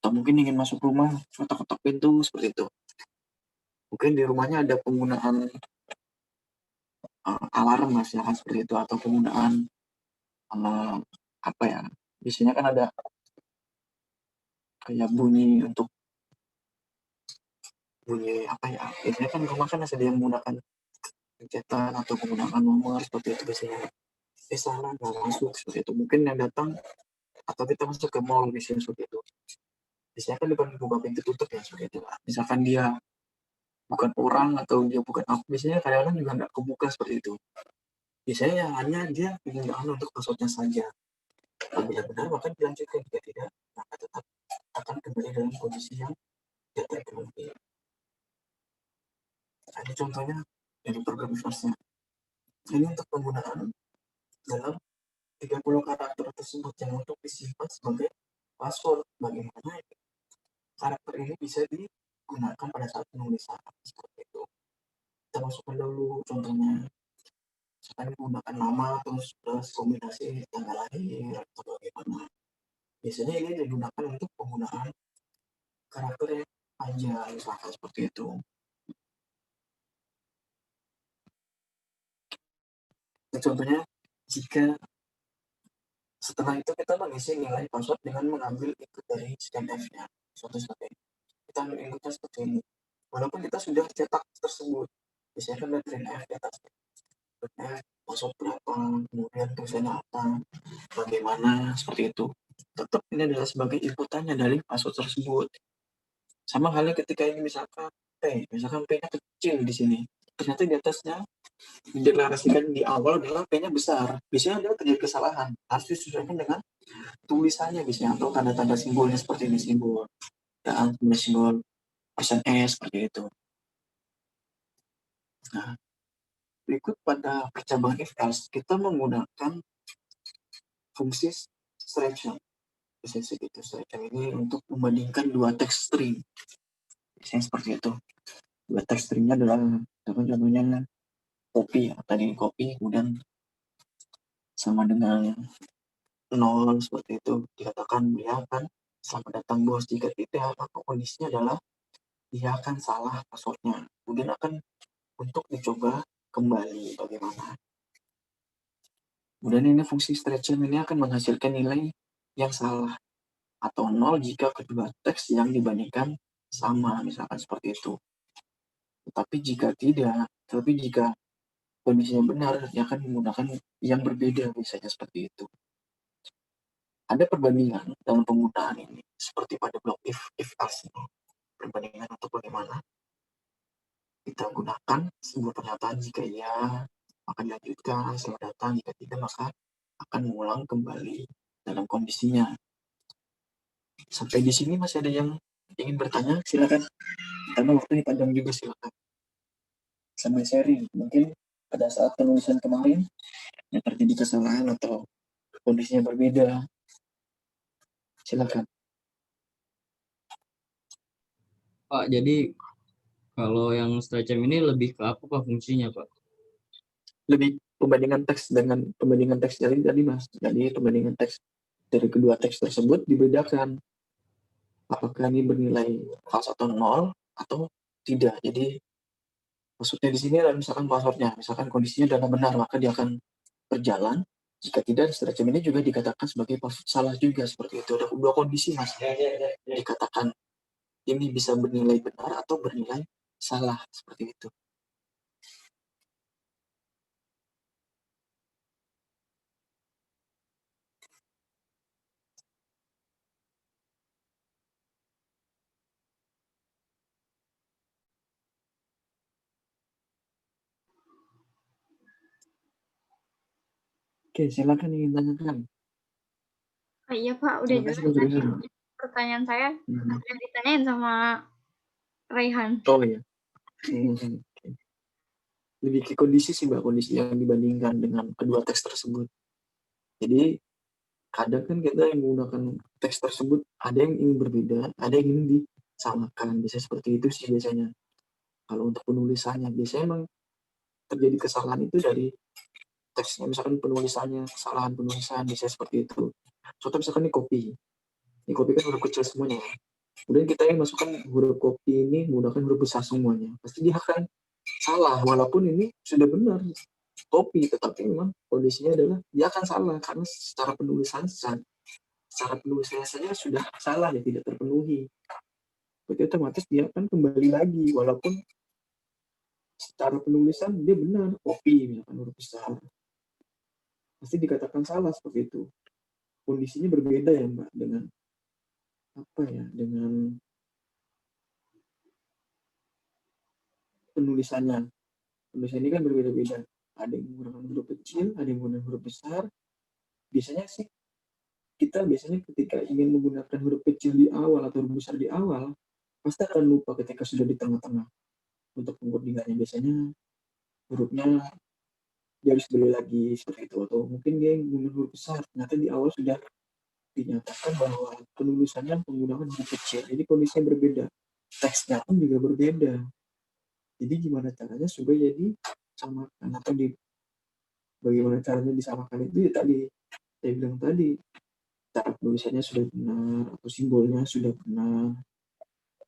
Atau mungkin ingin masuk rumah, ketok-ketok pintu, seperti itu. Mungkin di rumahnya ada penggunaan alarm misalkan seperti itu, atau penggunaan apa ya, biasanya kan ada kayak bunyi apa ya, biasanya kan rumah kan ada yang menggunakan pencetan atau menggunakan nomor seperti itu biasanya. Salah nggak masuk seperti itu, mungkin yang datang atau kita masuk ke mall misalnya seperti itu, biasanya kan depan buka pintu tutup ya seperti itu. Misalkan dia bukan orang atau dia bukan apa, biasanya kadang-kadang juga nggak kebuka seperti itu. Biasanya hanya dia penggunaan untuk passwordnya saja. Apabila benar maka dilanjutkan, jika tidak maka tetap akan kembali dalam kondisi yang tidak terpenuhi. Nah, ini contohnya dari program reverse-nya. Ini untuk penggunaan dalam 30 karakter tersebut yang untuk disimpan sebagai password. Bagaimana karakter ini bisa digunakan pada saat penulisan seperti itu. Kita masukkan dulu contohnya. Misalkan menggunakan nama terus kombinasi tanggal lahir atau bagaimana. Biasanya ini digunakan untuk penggunaan karakter yang panjang, misalkan seperti itu. Nah, contohnya jika setelah itu kita mengisi nilai password dengan mengambil input dari scanf-nya. Contoh seperti ini. Kita ambil inputnya seperti ini. Walaupun kita sudah cetak tersebut, biasanya kan ada printf di atasnya. Printf, password berapa, kemudian tulisannya apa, bagaimana, seperti itu. Tetap ini adalah sebagai inputannya dari password tersebut. Sama halnya ketika ini misalkan P-nya kecil di sini. Ternyata di atasnya dideklarasikan di awal adalah P-nya besar. Biasanya ada terjadi kesalahan. Harus disesuaikan dengan tulisannya biasanya, atau tanda-tanda simbolnya seperti ini, simbol dan simbol %S seperti itu. Nah, berikut pada percabangan if else kita menggunakan fungsi stretching. Biasanya segitu, stretching ini untuk membandingkan dua teks string. Biasanya seperti itu. Dua teks stringnya adalah contohnya copy ya, tadi copy kemudian sama dengan 0 seperti itu, dikatakan dia akan selamat datang bos. Jika tidak, maka kondisinya adalah dia akan salah passwordnya, kemudian akan untuk dicoba kembali bagaimana. Kemudian ini fungsi stretching ini akan menghasilkan nilai yang salah atau 0 jika kedua teks yang dibandingkan sama, misalkan seperti itu. Tapi jika kondisinya benar, dia akan menggunakan yang berbeda, biasanya seperti itu. Ada perbandingan dalam penggunaan ini, seperti pada blok if else ini. Perbandingan untuk bagaimana kita gunakan sebuah pernyataan, jika iya maka dilanjutkan, selamat datang, jika tidak maka akan mengulang kembali dalam kondisinya. Sampai di sini masih ada yang ingin bertanya, silakan. Karena waktunya panjang juga, silakan. Sambil sharing, mungkin pada saat penulisan kemarin yang terjadi kesalahan atau kondisinya berbeda. Silakan. Pak, jadi kalau yang stretching ini lebih ke apa Pak fungsinya Pak? Lebih pembandingan teks dari tadi Mas. Jadi pembandingan teks dari kedua teks tersebut dibedakan. Apakah ini bernilai false atau 0 atau tidak. Jadi maksudnya di sini adalah misalkan kondisinya adalah benar, maka dia akan berjalan. Jika tidak, stretching ini juga dikatakan sebagai password salah juga, seperti itu. Ada dua kondisi Mas. Dikatakan ini bisa bernilai benar atau bernilai salah, seperti itu. Oke, silakan ingin tanyakan. Iya Pak, udah jelas tadi pertanyaan saya udah ditanyain sama Raihan. Oh iya. Lebih ke kondisi sih Mbak, kondisi yang dibandingkan dengan kedua teks tersebut. Jadi kadang kan kita yang menggunakan teks tersebut ada yang ingin berbeda, ada yang ingin disamakan. Biasanya seperti itu sih biasanya. Kalau untuk penulisannya, biasanya emang terjadi kesalahan itu dari teksnya, misalkan kesalahan penulisan, biasanya seperti itu. Contoh misalkan ini copy kan huruf kecil semuanya. Kemudian kita yang masukkan huruf copy ini menggunakan huruf besar semuanya. Pasti dia akan salah, walaupun ini sudah benar. copy, tetapi memang kondisinya adalah dia akan salah karena secara penulisannya saja sudah salah ya, tidak terpenuhi. Berarti otomatis dia akan kembali lagi walaupun secara penulisan dia benar copy misalkan huruf besar, pasti dikatakan salah seperti itu. Kondisinya berbeda ya Mbak dengan dengan penulisannya. Penulisan ini kan berbeda-beda. Ada yang menggunakan huruf kecil, ada yang menggunakan huruf besar. Biasanya sih kita ketika ingin menggunakan huruf kecil di awal atau huruf besar di awal, pasti akan lupa ketika sudah di tengah-tengah. Untuk penggordingannya biasanya hurufnya dia harus beli lagi seperti itu, atau mungkin dia yang menggunakan huruf besar, ternyata di awal sudah dinyatakan bahwa penulisannya menggunakan huruf kecil. Jadi kondisinya berbeda, teksnya pun juga berbeda. Jadi gimana caranya supaya disamakan, atau bagaimana caranya disamakan itu ya tadi saya bilang tadi, cara penulisannya sudah benar atau simbolnya sudah benar.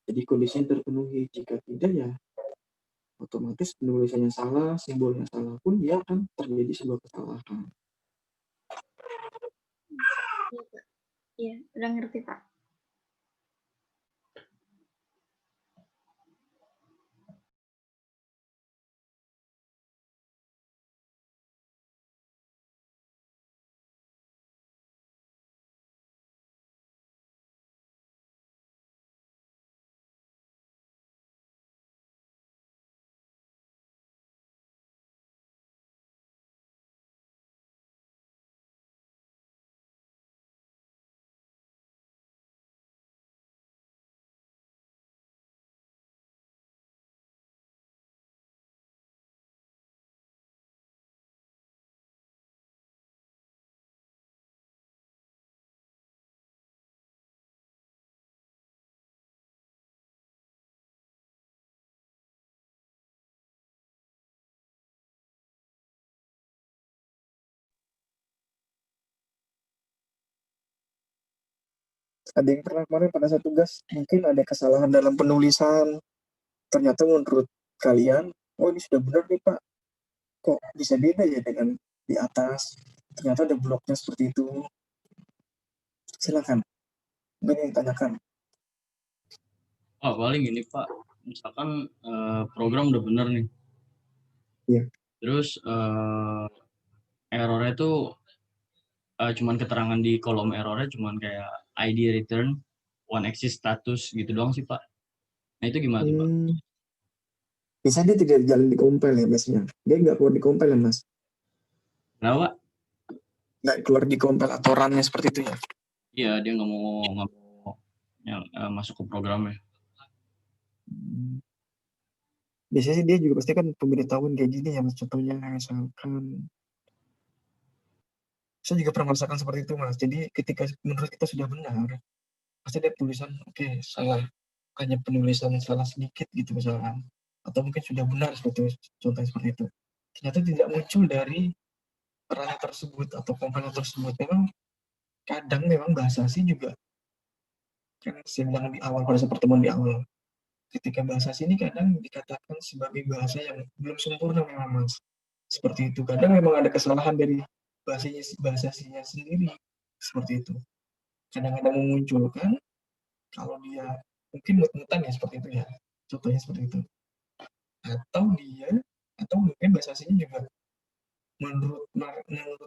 Jadi kondisinya terpenuhi. Jika tidak ya otomatis penulisannya salah, simbolnya salah pun dia akan terjadi sebuah kesalahan. Iya, Pak. Iya, udah ngerti, Pak. Ada yang pernah kemarin pada saat tugas mungkin ada kesalahan dalam penulisan, ternyata menurut kalian, oh ini sudah benar nih Pak, kok bisa beda ya dengan di atas, ternyata ada bloknya seperti itu. Silakan, mungkin yang tanyakan. Paling ini Pak, misalkan program udah bener nih. Iya. Terus errornya tuh cuman keterangan di kolom errornya cuman kayak ID return, one axis status gitu doang sih Pak. Nah itu gimana tuh Pak? Biasanya dia tidak jalan di compile ya biasanya. Dia nggak keluar di compile ya Mas? Kenapa? Nggak keluar di compile atau run-nya seperti itu ya? Iya, dia nggak mau masuk ke programnya. Biasanya sih dia juga pasti kan pemberitahuan kayak gini ya Mas, contohnya misalkan saya juga pernah merasakan seperti itu Mas. Jadi ketika menurut kita sudah benar, pasti ada tulisan oke, salah, hanya penulisan salah sedikit gitu misalkan, atau mungkin sudah benar seperti contohnya seperti itu. Ternyata tidak muncul dari peran tersebut atau komponen tersebut. Kadang memang bahasa asing juga kan saya bilang di awal, pada saat pertemuan di awal, ketika bahasa asing ini kadang dikatakan sebagai bahasa yang belum sempurna memang Mas. Seperti itu. Kadang memang ada kesalahan dari bahasa asingnya sendiri. Seperti itu. Kadang-kadang memunculkan kalau dia mungkin mut-mutan ya seperti itu ya. Contohnya seperti itu. Atau mungkin bahasa asingnya juga menurut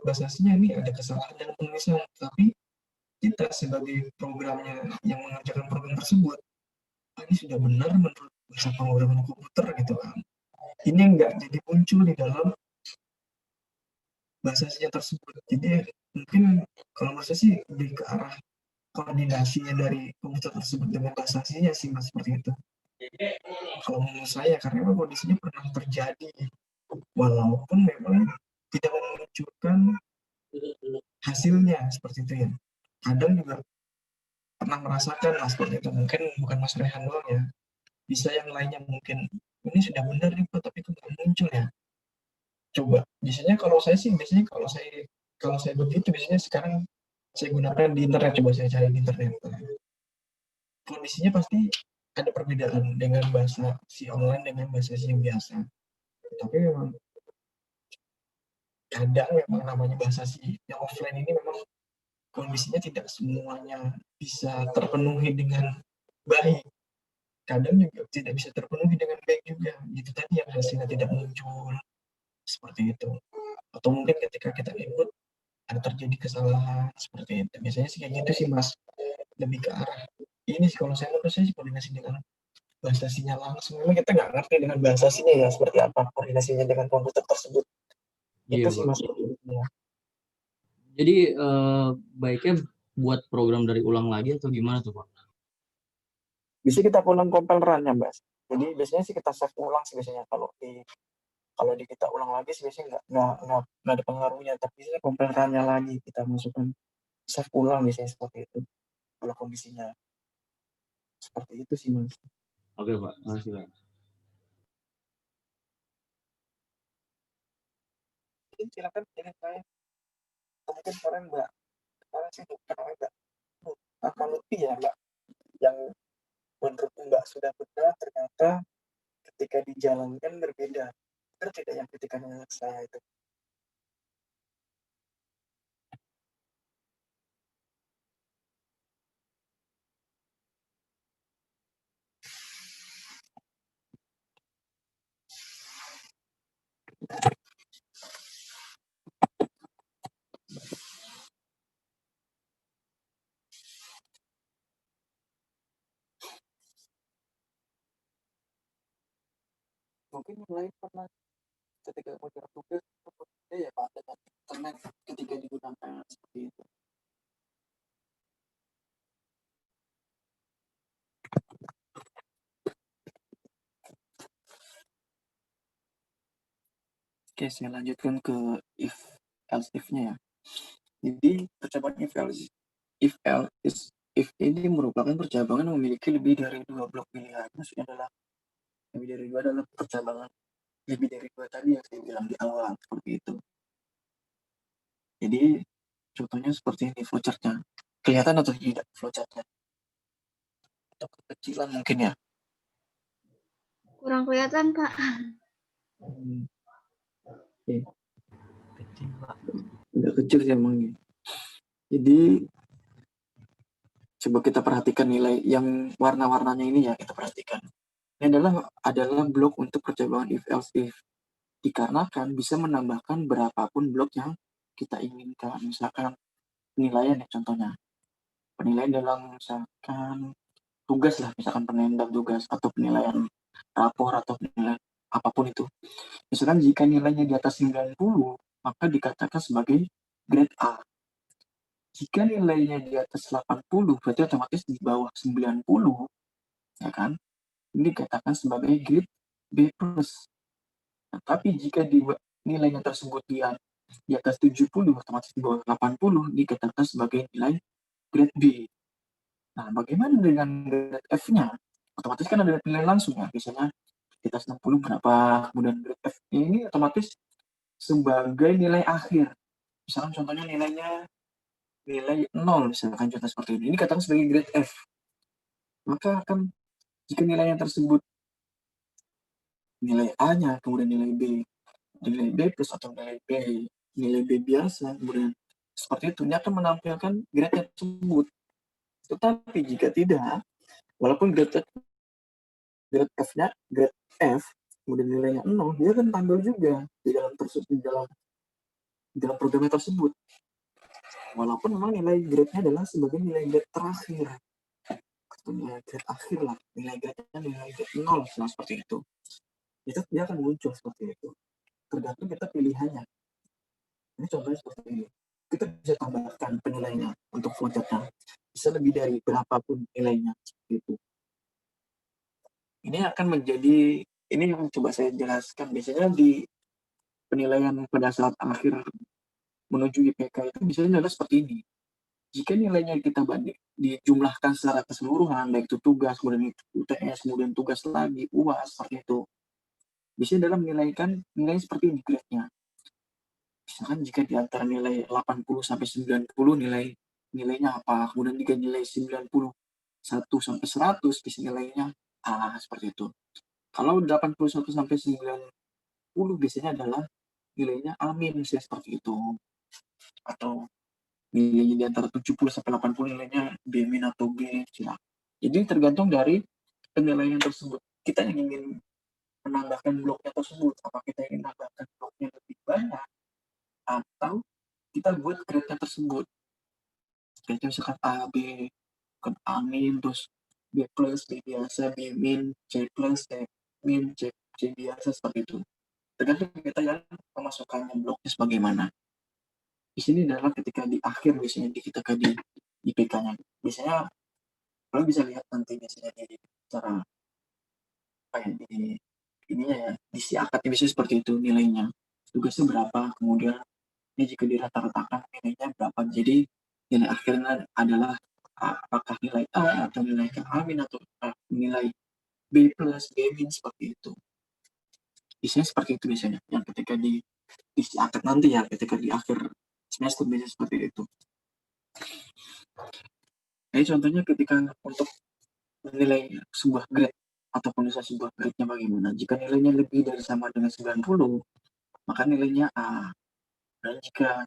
bahasa asingnya ini ada kesalahan dalam penulisan, tapi kita sebagai programnya yang mengerjakan program tersebut, ini sudah benar menurut bahasa pemrograman komputer gitu kan. Ini enggak jadi muncul di dalam bahasa asingnya tersebut. Jadi mungkin kalau menurut saya sih lebih ke arah koordinasinya dari komputer tersebut dengan bahasa asingnya sih Mas, seperti itu. Kalau menurut saya, karena memang kondisinya pernah terjadi, walaupun memang tidak memunculkan hasilnya seperti itu ya. Kadang juga pernah merasakan Mas seperti itu, mungkin bukan Mas Rehan doang ya, bisa yang lainnya mungkin ini sudah benar nih Pak, tapi kok nggak muncul ya. Coba biasanya kalau saya begitu biasanya sekarang saya gunakan di internet, coba saya cari di internet. Kondisinya pasti ada perbedaan dengan bahasa si online dengan bahasa si yang biasa. Tapi memang kadang memang namanya bahasa sih yang offline ini memang kondisinya tidak semuanya bisa terpenuhi dengan baik. Kadang juga tidak bisa terpenuhi dengan baik juga. Itu tadi yang hasilnya tidak muncul. Seperti itu. Atau mungkin ketika kita input ada terjadi kesalahan seperti itu. Biasanya sih kayak gitu sih Mas. Lebih ke arah ini sih kalau menurut saya sih koordinasi dengan bahasa sinyal langsung. Memang kita nggak ngerti dengan bahasa sinyal ya seperti apa koordinasinya dengan komputer tersebut. Iya, Itu sih Pak. Mas. Ya. Jadi baiknya buat program dari ulang lagi atau gimana tuh, Pak? Bisa kita ulang compilerannya, Mas. Jadi biasanya sih kita save ulang sih biasanya kalau di kita ulang lagi sih biasanya nggak ada pengaruhnya, tapi biasanya compilerannya lagi kita masukkan save ulang biasanya seperti itu. Kalau kondisinya seperti itu sih, Mas. Oke, Pak. Makasih, Pak. Mungkin silakan kirim saya. Mungkin kemarin Mbak, kemarin sih Mbak, akan lebih ya Mbak, yang menurut Mbak sudah benar ternyata ketika dijalankan berbeda. Benar tidak yang kritikannya saya itu? Mungkin yang lain pernah ketika mengerjakan tugas ya Pak dengan internet ketika digunakan seperti itu. Oke, saya lanjutkan ke if else if-nya ya. Jadi percobaan if ini merupakan percabangan yang memiliki lebih dari 2 blok pilihan. Maksudnya adalah lebih dari 2 adalah percabangan lebih dari 2 tadi yang saya bilang di awal seperti itu. Jadi contohnya seperti ini flowchart-nya. Kelihatan atau tidak flowchart-nya? Atau kekecilan mungkin ya? Kurang kelihatan, Pak. Oke. Kecil, Pak. Udah kecil sih emangnya. Jadi coba kita perhatikan nilai yang warna-warnanya ini ya, kita perhatikan. Ini adalah blok untuk percobaan if else if. Dikarenakan bisa menambahkan berapapun blok yang kita inginkan. Misalkan penilaian ya contohnya. Penilaian dalam misalkan tugas lah, misalkan penilaian dalam tugas atau penilaian rapor atau penilaian apapun itu. Misalkan jika nilainya di atas 90, maka dikatakan sebagai grade A. Jika nilainya di atas 80, berarti otomatis di bawah 90, ya kan? Ini dikatakan sebagai grade B+. Nah, tapi jika nilainya tersebut di atas 70, otomatis di bawah 80, dikatakan sebagai nilai grade B. Nah, bagaimana dengan grade F-nya? Otomatis kan ada penilaian langsung ya, biasanya di atas 60 berapa, kemudian grade F ini otomatis sebagai nilai akhir. Misalkan contohnya nilai 0, misalkan contoh seperti ini katakan sebagai grade F. Maka akan jika nilainya tersebut nilai A-nya, kemudian nilai B plus atau nilai B biasa, kemudian seperti itu, ini akan menampilkan grade tersebut. Tetapi jika tidak, walaupun grade F-nya, grade F, kemudian nilainya 0, dia akan tampil juga di dalam programnya tersebut. Walaupun memang nilai grade-nya adalah sebagai nilai grade terakhir. Nilai grade akhir lah, nilai grade-nya nilai grade 0, seperti itu. Itu dia akan muncul seperti itu. Tergantung kita pilihannya. Ini contohnya seperti ini. Kita bisa tambahkan penilaiannya untuk flowchart-nya. Bisa lebih dari berapapun nilainya seperti itu. Ini akan menjadi, ini yang coba saya jelaskan. Biasanya di penilaian pada saat akhir menuju IPK itu biasanya adalah seperti ini. Jika nilainya kita dijumlahkan secara keseluruhan, baik itu tugas, kemudian UTS, kemudian tugas lagi, UAS, seperti itu. Biasanya dalam menilaikan nilai seperti ini grade-nya. Misalkan jika di antara nilai 80 sampai 90 nilainya apa, kemudian jika nilai 91 sampai 100 bisa nilainya A, seperti itu. Kalau 81 sampai 90 biasanya adalah nilainya A- seperti itu. Atau nilainya di antara 70 sampai 80 nilainya B- atau B. Silakan. Jadi tergantung dari penilaian tersebut. Kita yang ingin menambahkan bloknya tersebut, apa kita ingin menambahkan bloknya lebih banyak atau kita buat grade-nya tersebut. Grade misalkan A, B, kan A min, terus B plus, B biasa, B min, C plus, C min, C biasa, seperti itu. Tergantung kita yang memasukkannya bloknya sebagaimana. Di sini adalah ketika di akhir biasanya kita di IPK-nya. Biasanya kalian bisa lihat nanti biasanya di cara apa ya, di ininya ya, isi akadnya biasanya seperti itu nilainya. Tugasnya berapa, kemudian ini jika dirata-ratakan nilainya berapa. Jadi nilai akhirnya adalah apakah nilai A atau nilai A min atau nilai B plus, B min, seperti itu. Biasanya seperti itu biasanya. Yang ketika di isi akad nanti ya, ketika di akhir semester biasanya seperti itu. Jadi contohnya ketika untuk menilai sebuah grade atau penulisan sebuah grade-nya bagaimana. Jika nilainya lebih dari sama dengan 90, maka nilainya A. Dan jika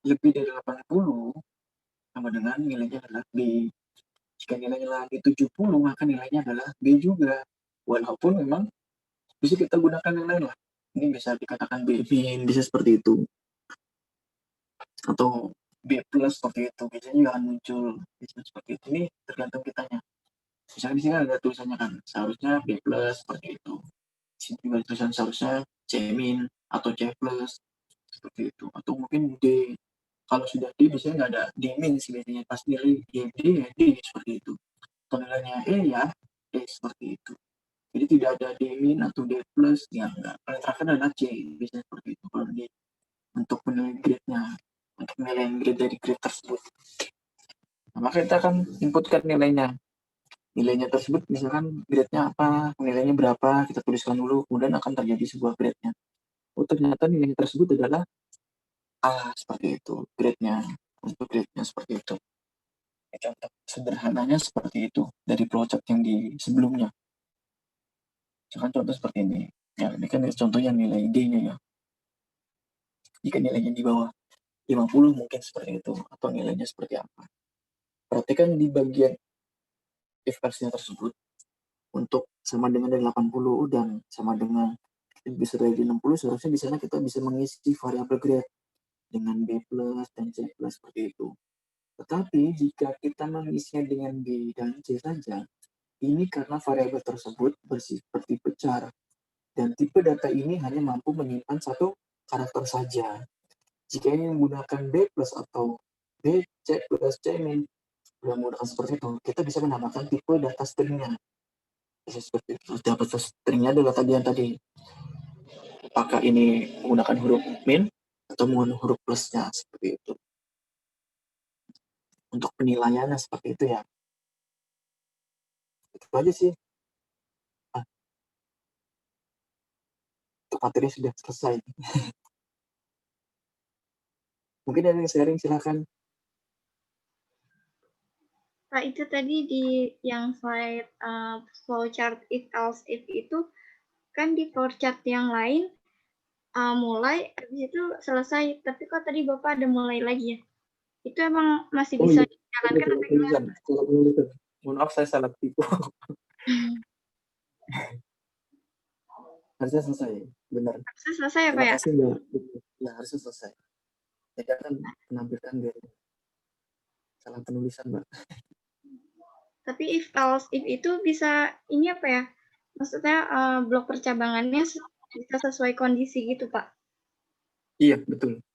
lebih dari 80, sama dengan nilainya adalah B. Jika nilainya lagi 70, maka nilainya adalah B juga. Walaupun memang bisa kita gunakan yang lain lah. Ini bisa dikatakan B min, bisa seperti itu. Atau B plus seperti itu. Biasanya juga akan muncul bisa seperti itu. Ini tergantung kitanya. Misalnya di sini ada tulisannya kan, seharusnya B plus seperti itu. Di sini juga tulisan seharusnya C min atau C plus seperti itu. Atau mungkin D. Kalau sudah D biasanya nggak ada D min sih biasanya. Pas nilai D, ya D seperti itu. Atau nilainya E ya E seperti itu. Jadi tidak ada D min atau D plus, ya enggak. Paling terakhir adalah C, biasanya seperti itu. Kalau di untuk penilaian grade-nya, untuk penilaian grade dari grade tersebut. Nah, maka kita akan inputkan nilainya. Nilainya tersebut, misalkan grade-nya apa, nilainya berapa, kita tuliskan dulu, kemudian akan terjadi sebuah grade-nya. Oh, ternyata nilai tersebut adalah A, seperti itu, grade-nya. Untuk grade-nya seperti itu. Contoh sederhananya seperti itu, dari flowchart yang di sebelumnya. Misalkan contoh seperti ini. Ya, ini kan contohnya nilai D-nya ya. Jika nilainya di bawah 50 mungkin seperti itu, atau nilainya seperti apa. Perhatikan di bagian if else-nya tersebut, untuk sama dengan dari 80 dan sama dengan bisa dari 60, seharusnya di sana kita bisa mengisi variabel grade dengan B plus dan C plus seperti itu. Tetapi jika kita mengisinya dengan B dan C saja, ini karena variabel tersebut bersifat tipe char, dan tipe data ini hanya mampu menyimpan satu karakter saja. Jika ini menggunakan B plus atau B, C plus, C min, menggunakan seperti itu, kita bisa menambahkan tipe data stringnya. Bisa seperti itu. Data stringnya adalah tadi yang tadi. Apakah ini menggunakan huruf min atau menggunakan huruf plusnya, seperti itu. Untuk penilaiannya seperti itu ya. Itu aja sih. Untuk materi sudah selesai. Mungkin ada yang sharing, silakan. Pak, itu tadi di yang slide flowchart if else if itu kan di flowchart yang lain mulai habis itu selesai, tapi kok tadi Bapak ada mulai lagi ya? Itu emang masih bisa dijalankan atau gimana? Kalau penulisan. Mohon maaf saya salah tipu. Harusnya selesai, benar. Harusnya selesai ya Pak Terima ya? kasih Mbak. Ya harusnya selesai. Saya akan menampilkan dari salah penulisan Mbak. Tapi if else if itu bisa ini apa ya? Maksudnya blok percabangannya bisa sesuai kondisi gitu Pak? Iya betul.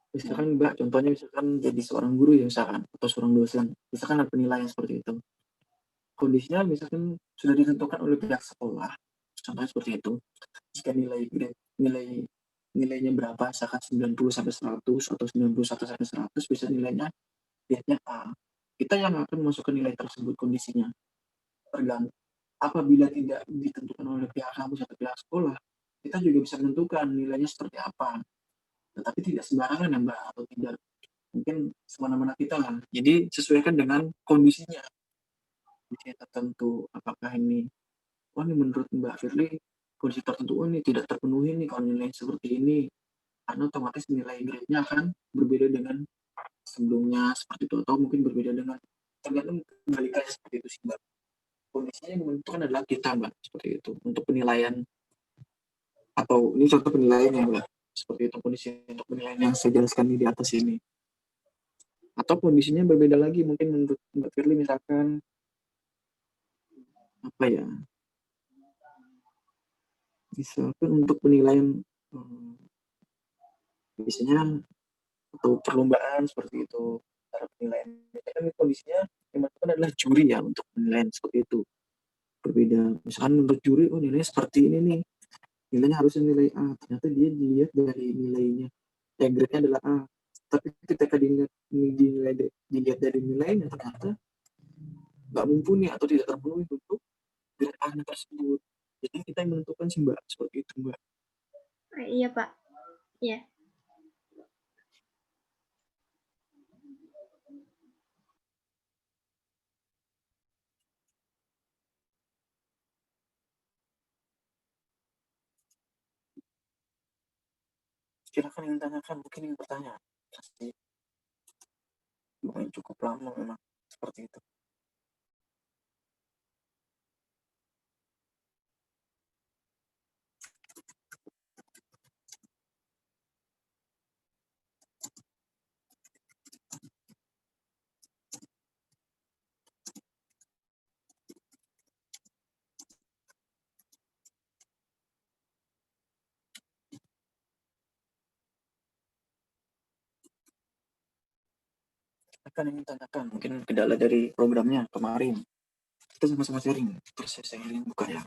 Misalkan Mbak, contohnya misalkan jadi seorang guru ya misalkan, atau seorang dosen, misalkan ada penilaian seperti itu. Kondisinya misalkan sudah ditentukan oleh pihak sekolah, contohnya seperti itu. Jika nilainya berapa, misalkan 90 sampai 100 atau 91 sampai 100, bisa nilainya grade-nya A. Kita yang akan masukkan nilai tersebut kondisinya. Tergantung. Apabila tidak ditentukan oleh pihak kampus atau pihak sekolah, kita juga bisa menentukan nilainya seperti apa. Tetapi tidak sembarangan ya Mbak, atau tidak mungkin semena-mena kita lah. Jadi sesuaikan dengan kondisinya. Kondisi tertentu, apakah ini, oh ini menurut Mbak Firly, kondisi tertentu, oh ini tidak terpenuhi nih kalau nilai seperti ini. karena otomatis nilai grade-nya akan berbeda dengan sebelumnya seperti itu, atau mungkin berbeda dengan tergantung kebalikannya seperti itu sih Mbak. Kondisinya yang menentukan adalah kita Mbak, seperti itu untuk penilaian, atau ini contoh penilaian ya Mbak, seperti itu kondisi untuk penilaian yang saya jelaskan di atas ini. Atau kondisinya berbeda lagi, mungkin menurut Mbak Firly misalkan apa ya, misalkan untuk penilaian biasanya atau perlombaan seperti itu, cara penilaian kan kondisinya yang menentukan adalah juri ya untuk penilaian seperti itu, berbeda. Misalkan untuk juri, oh nilainya seperti ini nih, nilainya harusnya nilai A, ternyata dia dilihat dari nilainya, grade-nya adalah A, tapi ketika dilihat dari nilainya ternyata nggak mumpuni atau tidak terpenuhi untuk grade A tersebut. Jadi kita yang menentukan sih Mbak, seperti itu Mbak. Iya Pak, iya. Silakan yang tanyakan, mungkin yang bertanya pasti cukup lama memang seperti itu. Akan ingin tanyakan mungkin kendala dari programnya kemarin, kita sama-sama sharing, terus saya sharing buka ya.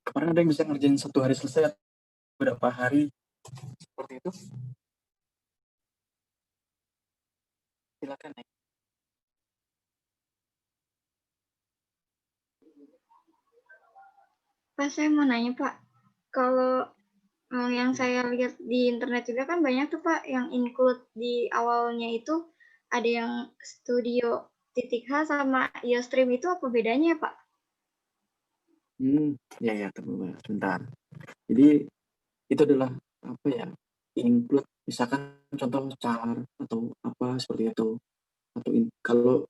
Kemarin ada yang bisa ngerjain 1 hari selesai, berapa hari seperti itu? Silakan ya. Pak, saya mau nanya Pak, kalau yang saya lihat di internet juga kan banyak tuh Pak yang include di awalnya itu ada yang studio titik H sama Ustream, itu apa bedanya Pak? Ya, tunggu sebentar. Jadi itu adalah apa ya, include misalkan contoh char atau apa seperti itu, atau kalau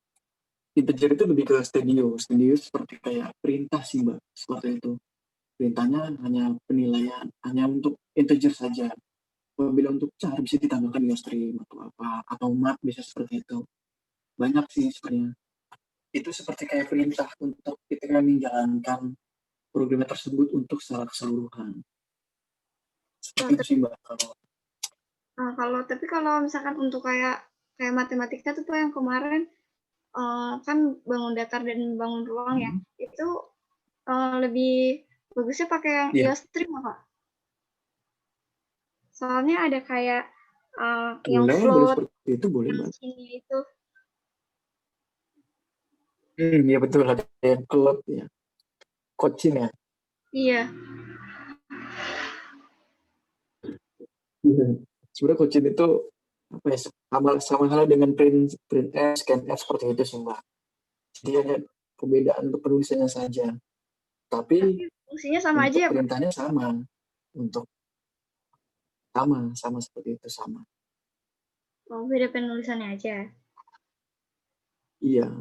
integer itu lebih ke studio seperti kayak perintah sih Mbak, seperti itu. Perintahnya hanya penilaian, hanya untuk integer saja. Apabila untuk char bisa ditambahkan Ustream atau apa, atau mat bisa seperti itu. Banyak sih sebenarnya. Itu seperti kayak perintah untuk kita menjalankan program tersebut untuk secara keseluruhan. Seperti itu sih Mbak. Tapi kalau misalkan untuk kayak matematika tuh Pak yang kemarin kan bangun datar dan bangun ruang ya, itu lebih bagusnya pakai yang Ustream Pak. Soalnya ada kayak yang float itu boleh Mbak. Itu. Ya betul, ada yang float ya. Coaching ya. Iya. Sebenarnya coaching itu apa ya, sama halnya dengan print F, scan F seperti itu sih Mbak. Jadi hanya perbedaan untuk penulisannya saja. Tapi fungsinya sama aja ya Pak? Perintahnya sama. Untuk sama seperti itu, sama. Oh, beda penulisannya aja. Iya.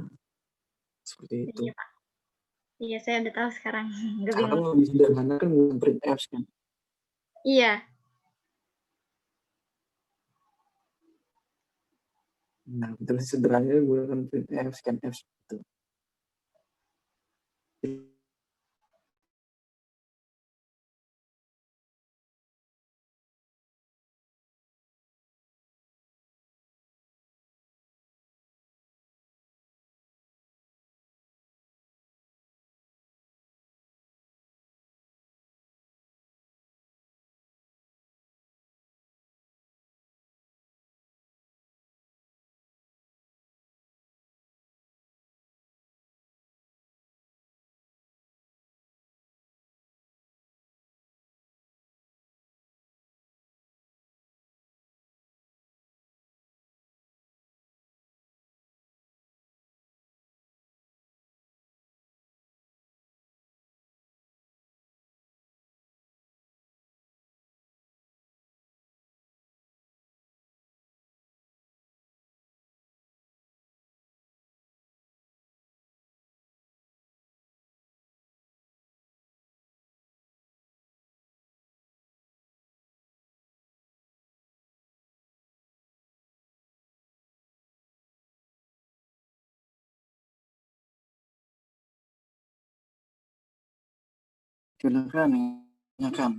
Seperti itu. Iya, Pak. Iya, saya udah tahu sekarang. Nggak Sekarang bingung. lebih sederhana kan menggunakan printf kan. Iya. Nah, betul sederhananya menggunakan printf, scanf gitu. Silakan, silakan.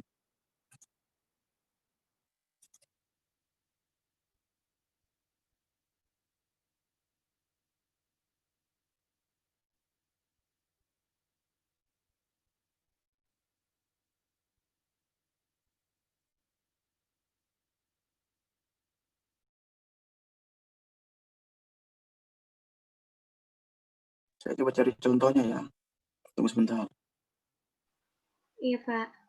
Saya coba cari contohnya ya. Tunggu sebentar. Iya, Pak.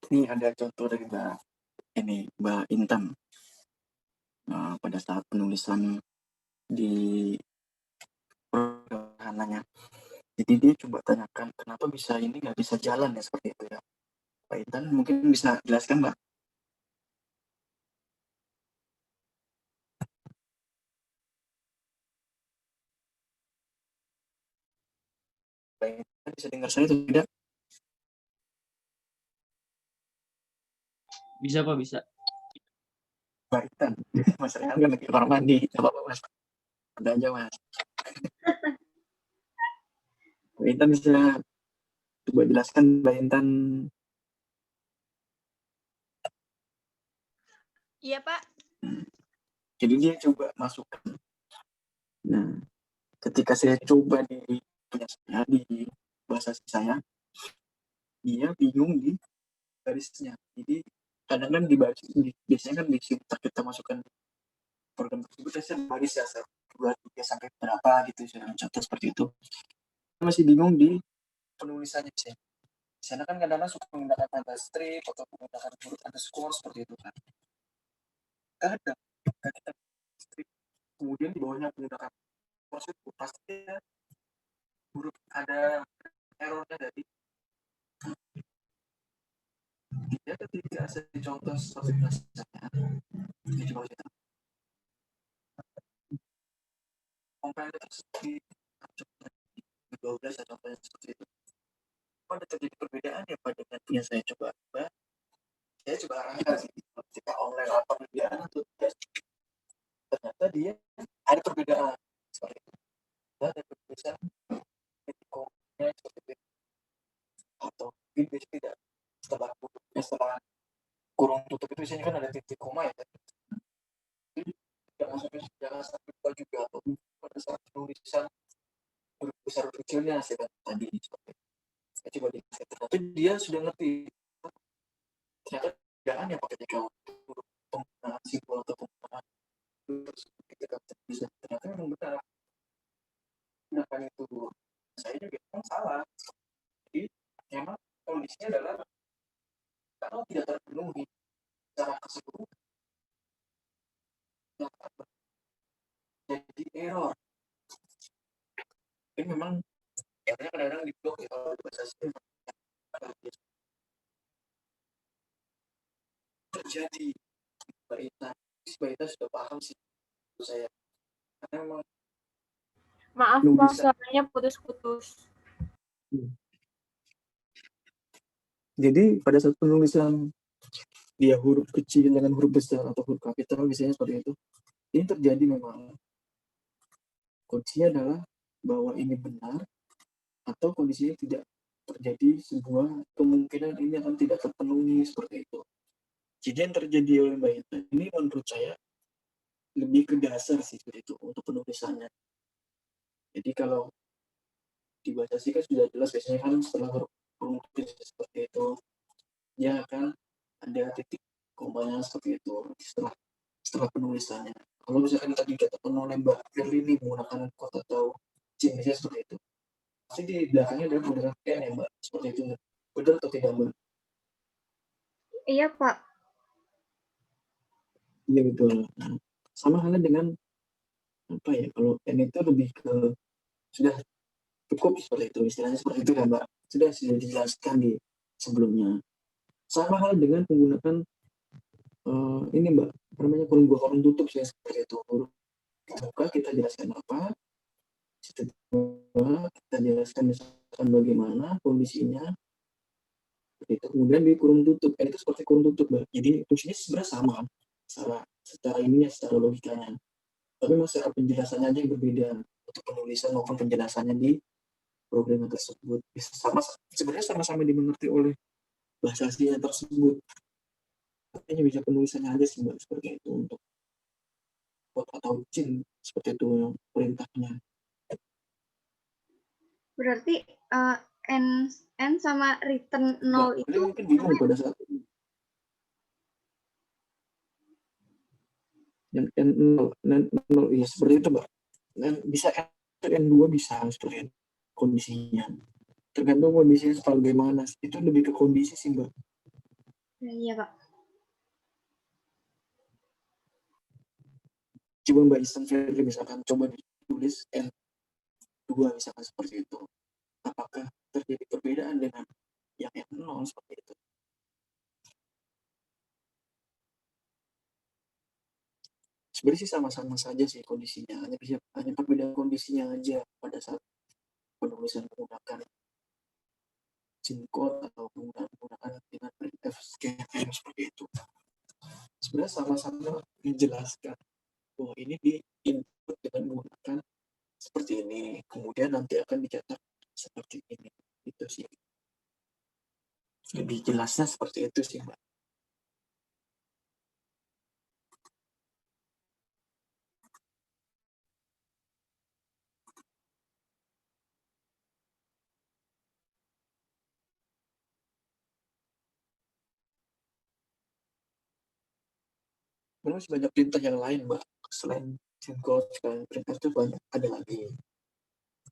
Ini ada contoh dari Mbak Intan. Pada saat penulisan di sederhananya. Jadi dia coba tanyakan kenapa bisa ini nggak bisa jalan ya seperti itu ya. Mbak Intan mungkin bisa jelaskan Mbak. Mbak Intan bisa dengar saya atau tidak? Bisa Pak, bisa. Mbak Intan, Mas Rehan kan lagi kamar mandi, nggak apa-apa Mas. Ada aja Mas. Mbak Intan bisa coba jelaskan Mbak Intan. Iya, Pak. Jadi dia coba masukkan. Nah, ketika saya coba di punya saya di bahasa saya, dia bingung di garisnya. Jadi kadang kan biasanya kan di kita masukkan program tersebut saya baris ya 1, 2, 3 sampai berapa gitu saya mencatat seperti itu. Saya masih bingung di penulisannya sih. Di sana kan kadang-kadang suka menggunakan tanda strip atau menggunakan huruf underscore seperti itu kan. Kadang kita strip kemudian di bawahnya menggunakan maksud pasti huruf ada errornya dari dia ketika saya contoh seperti bahasanya ini coba kita kompiler di 12 atau contohnya seperti itu ada terjadi perbedaan ya pada dengan yang saya coba arahkan sih ketika online apa perbedaan atau tidak ternyata dia ada perbedaan seperti itu ada perbedaan titiknya seperti itu atau mungkin biasanya tidak setelah kurung tutup itu biasanya kan ada titik koma ya jadi jangan sampai lupa juga atau pada saat penulisan huruf besar huruf kecilnya saya tadi seperti itu. Saya coba dikasih ternyata dia sudah ngerti ternyata jangan ya pakai huruf penggunaan simbol atau penggunaan ternyata memang benar gunakan itu saya juga memang salah jadi memang kondisinya adalah kalau tidak terpenuhi secara keseluruhan jadi error ini memang errornya kadang-kadang di blok ya kalau bahasa saya terjadi Mbak Ita sudah paham sih saya karena memang Maaf, Pak, suaranya putus-putus. Jadi pada saat penulisan dia huruf kecil dengan huruf besar atau huruf kapital biasanya seperti itu. Ini terjadi memang. Kuncinya adalah bahwa ini benar atau kondisinya tidak terjadi sebuah kemungkinan ini akan tidak terpenuhi seperti itu. Jadi yang terjadi oleh Mbak Ita ini menurut saya lebih ke dasar sih seperti itu untuk penulisannya. Jadi kalau dibaca sih kan sudah jelas biasanya kan setelah huruf seperti itu dia akan ada titik komanya seperti itu setelah penulisannya. Kalau misalkan tadi dikatakan oleh Mbak Firly ini menggunakan quote atau jenisnya seperti itu, pasti di belakangnya ada menggunakan N ya Mbak, seperti itu. Benar atau tidak Mbak? Iya Pak. Iya betul. Nah, sama halnya dengan apa ya? Kalau N itu lebih ke sudah cukup seperti itu, istilahnya seperti itu ya Mbak. Sudah dijelaskan di sebelumnya. Sama hal dengan menggunakan ini Mbak, namanya kurung tutup ya seperti itu. Buka kita jelaskan apa, kita jelaskan misalkan bagaimana kondisinya, itu kemudian di kurung tutup. Itu seperti kurung tutup Mbak. Jadi fungsinya sebenarnya sama, secara logikanya. Tapi masalah penjelasannya aja yang berbeda untuk penulisan maupun penjelasannya di program tersebut. Sebenarnya sama-sama dimengerti oleh bahasa aslinya tersebut. Hanya bisa penulisannya aja sih Mbak seperti itu untuk atau izin seperti itu yang perintahnya. Berarti n sama return 0 itu mungkin bingung pada saat ini. Yang n0 ya seperti itu Mbak. Dan bisa n2 bisa seperti itu kondisinya. Tergantung kondisinya bagaimana. Itu lebih ke kondisi sih Mbak. Iya, Pak. Coba Mbak Iseng Febri misalkan coba ditulis N2 misalkan seperti itu. Apakah terjadi perbedaan dengan yang N0 seperti itu? Sebenarnya sih sama-sama saja sih kondisinya, hanya perbedaan kondisinya aja pada saat penulisan menggunakan sinkron atau menggunakan dengan printf scanf seperti itu. Sebenarnya sama-sama menjelaskan bahwa ini di input dengan menggunakan seperti ini, kemudian nanti akan dicetak seperti ini. Itu sih. Lebih jelasnya seperti itu sih, Mbak. Masih banyak perintah yang lain, Mbak. Selain sinkron, selain perintah itu banyak ada lagi.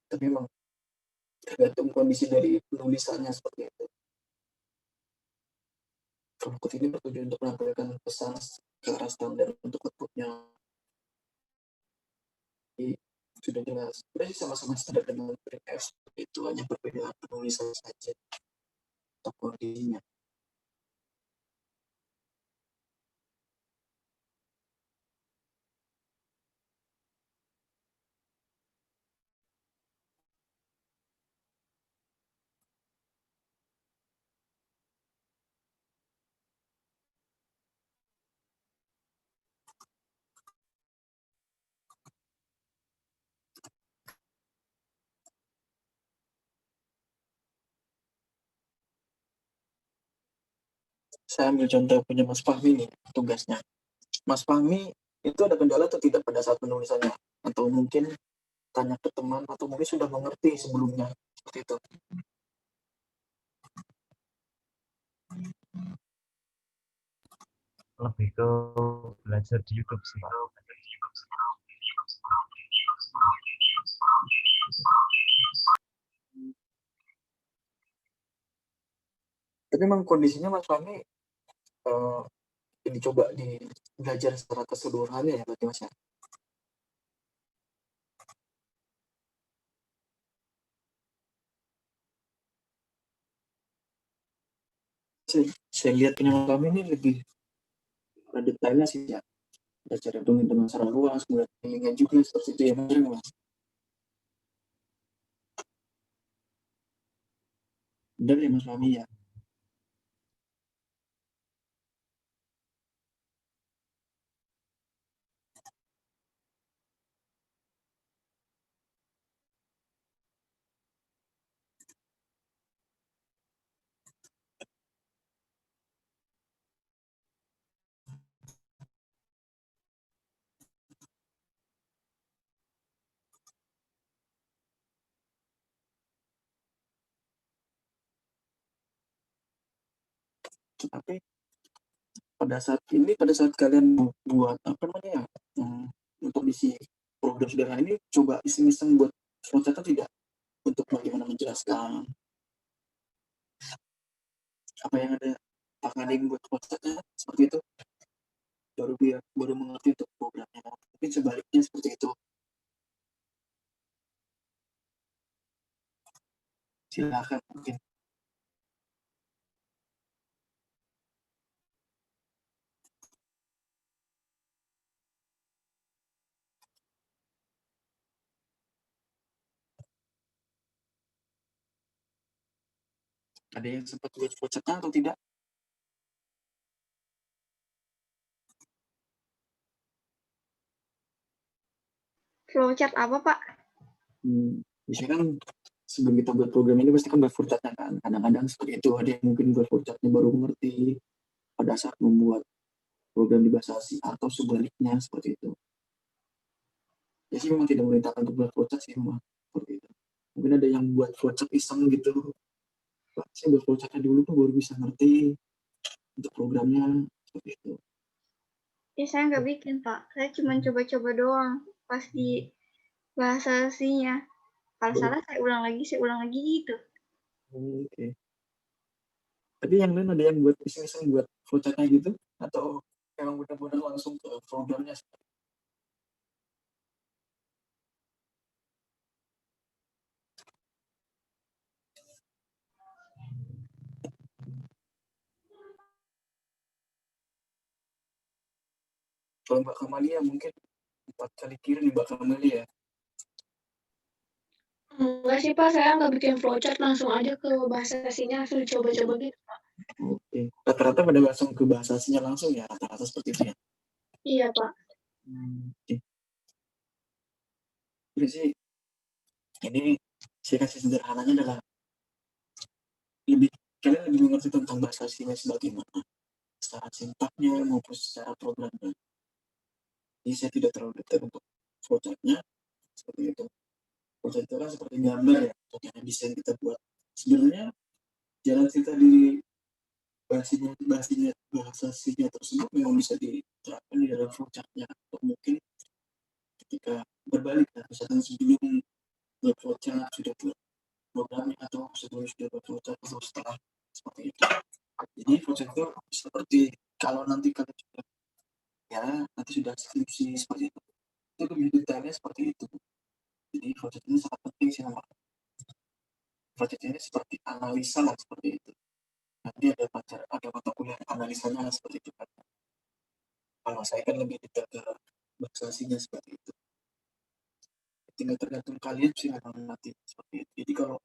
Tapi memang tergantung kondisi dari penulisannya seperti itu. Kalau output ini bertujuan untuk menampilkan pesan ke arah standar untuk outputnya. Jadi, sudah jelas. Berarti sama-sama standar dengan printf itu hanya perbedaan penulisan saja atau kondisinya. Saya ambil contoh punya Mas Fahmi nih, tugasnya. Mas Fahmi itu ada kendala atau tidak pada saat penulisannya? Atau mungkin tanya ke teman, atau mungkin sudah mengerti sebelumnya, seperti itu. Lebih ke belajar di YouTube sih. Tapi memang kondisinya Mas Fahmi dicoba belajar secara keseluruhannya ya berarti Mas ya? Saya lihat punya Mas Fahmi ini lebih detailnya sih ya. Belajar dengan secara luas, kemudian feelingnya juga seperti itu ya Mas. Benar ya Mas Fahmi ya? Tapi pada saat kalian buat apa namanya untuk isi program sederhana ini, coba iseng-iseng buat flowchart tidak untuk bagaimana menjelaskan apa yang ada yang buat flowchartnya seperti itu, baru mengerti untuk programnya. Mungkin sebaliknya seperti itu. Silakan mungkin. Ada yang sempat buat flowchartnya atau tidak? Flowchart apa, Pak? Biasanya kan sebelum kita buat program ini pasti kan buat flowchartnya kan. Kadang-kadang seperti itu, ada yang mungkin buat flowchartnya baru mengerti pada saat membuat program di bahasa asing atau sebaliknya seperti itu. Ya sih memang tidak memerintahkan untuk buat flowchart sih memang seperti itu. Mungkin ada yang buat flowchart iseng gitu. Pak, saya buat flowchartnya dulu tuh baru bisa ngerti untuk programnya seperti itu. Ya saya nggak bikin Pak, saya cuma coba-coba doang pas di bahasa aslinya. Kalau salah saya ulang lagi gitu. Oke. Tapi yang lain ada yang buat iseng-iseng buat flowchart-nya gitu? Atau emang benar-benar langsung ke programnya? Kalau Mbak Kamalia mungkin 4 kali kirim nih Mbak Kamalia ya? Enggak sih Pak, saya nggak bikin flowchart, langsung aja ke bahasa aslinya, langsung coba-coba gitu. Oke. Rata-rata pada langsung ke bahasa aslinya langsung ya? Rata-rata seperti itu ya? Iya Pak. Oke. Jadi sih, ini saya kasih sederhananya adalah kalian lebih mengerti tentang bahasa aslinya sebagaimana secara sintaknya maupun secara programnya. Jadi saya tidak terlalu detail untuk flowchart-nya seperti itu. Flowchart itu kan seperti gambar ya, bagaimana desain kita buat. Sebenarnya jalan cerita di bahasa aslinya tersebut memang bisa diterapkan di dalam flowchart-nya, atau mungkin ketika berbalik ya, misalkan sebelum buat flowchart sudah buat programnya, atau sebelum sudah buat flowchart atau setelah, seperti itu. Jadi flowchart itu seperti kalau nanti kalian sudah ya nanti sudah skripsi seperti itu lebih detailnya seperti itu. Jadi flowchart ini sangat penting sih memang. Flowchart ini seperti analisa lah seperti itu. Nanti ada mata kuliah analisanya seperti itu kan. Kalau saya kan lebih detail ke bahasa aslinya seperti itu. Tinggal tergantung kalian sih memang nanti seperti itu. Jadi kalau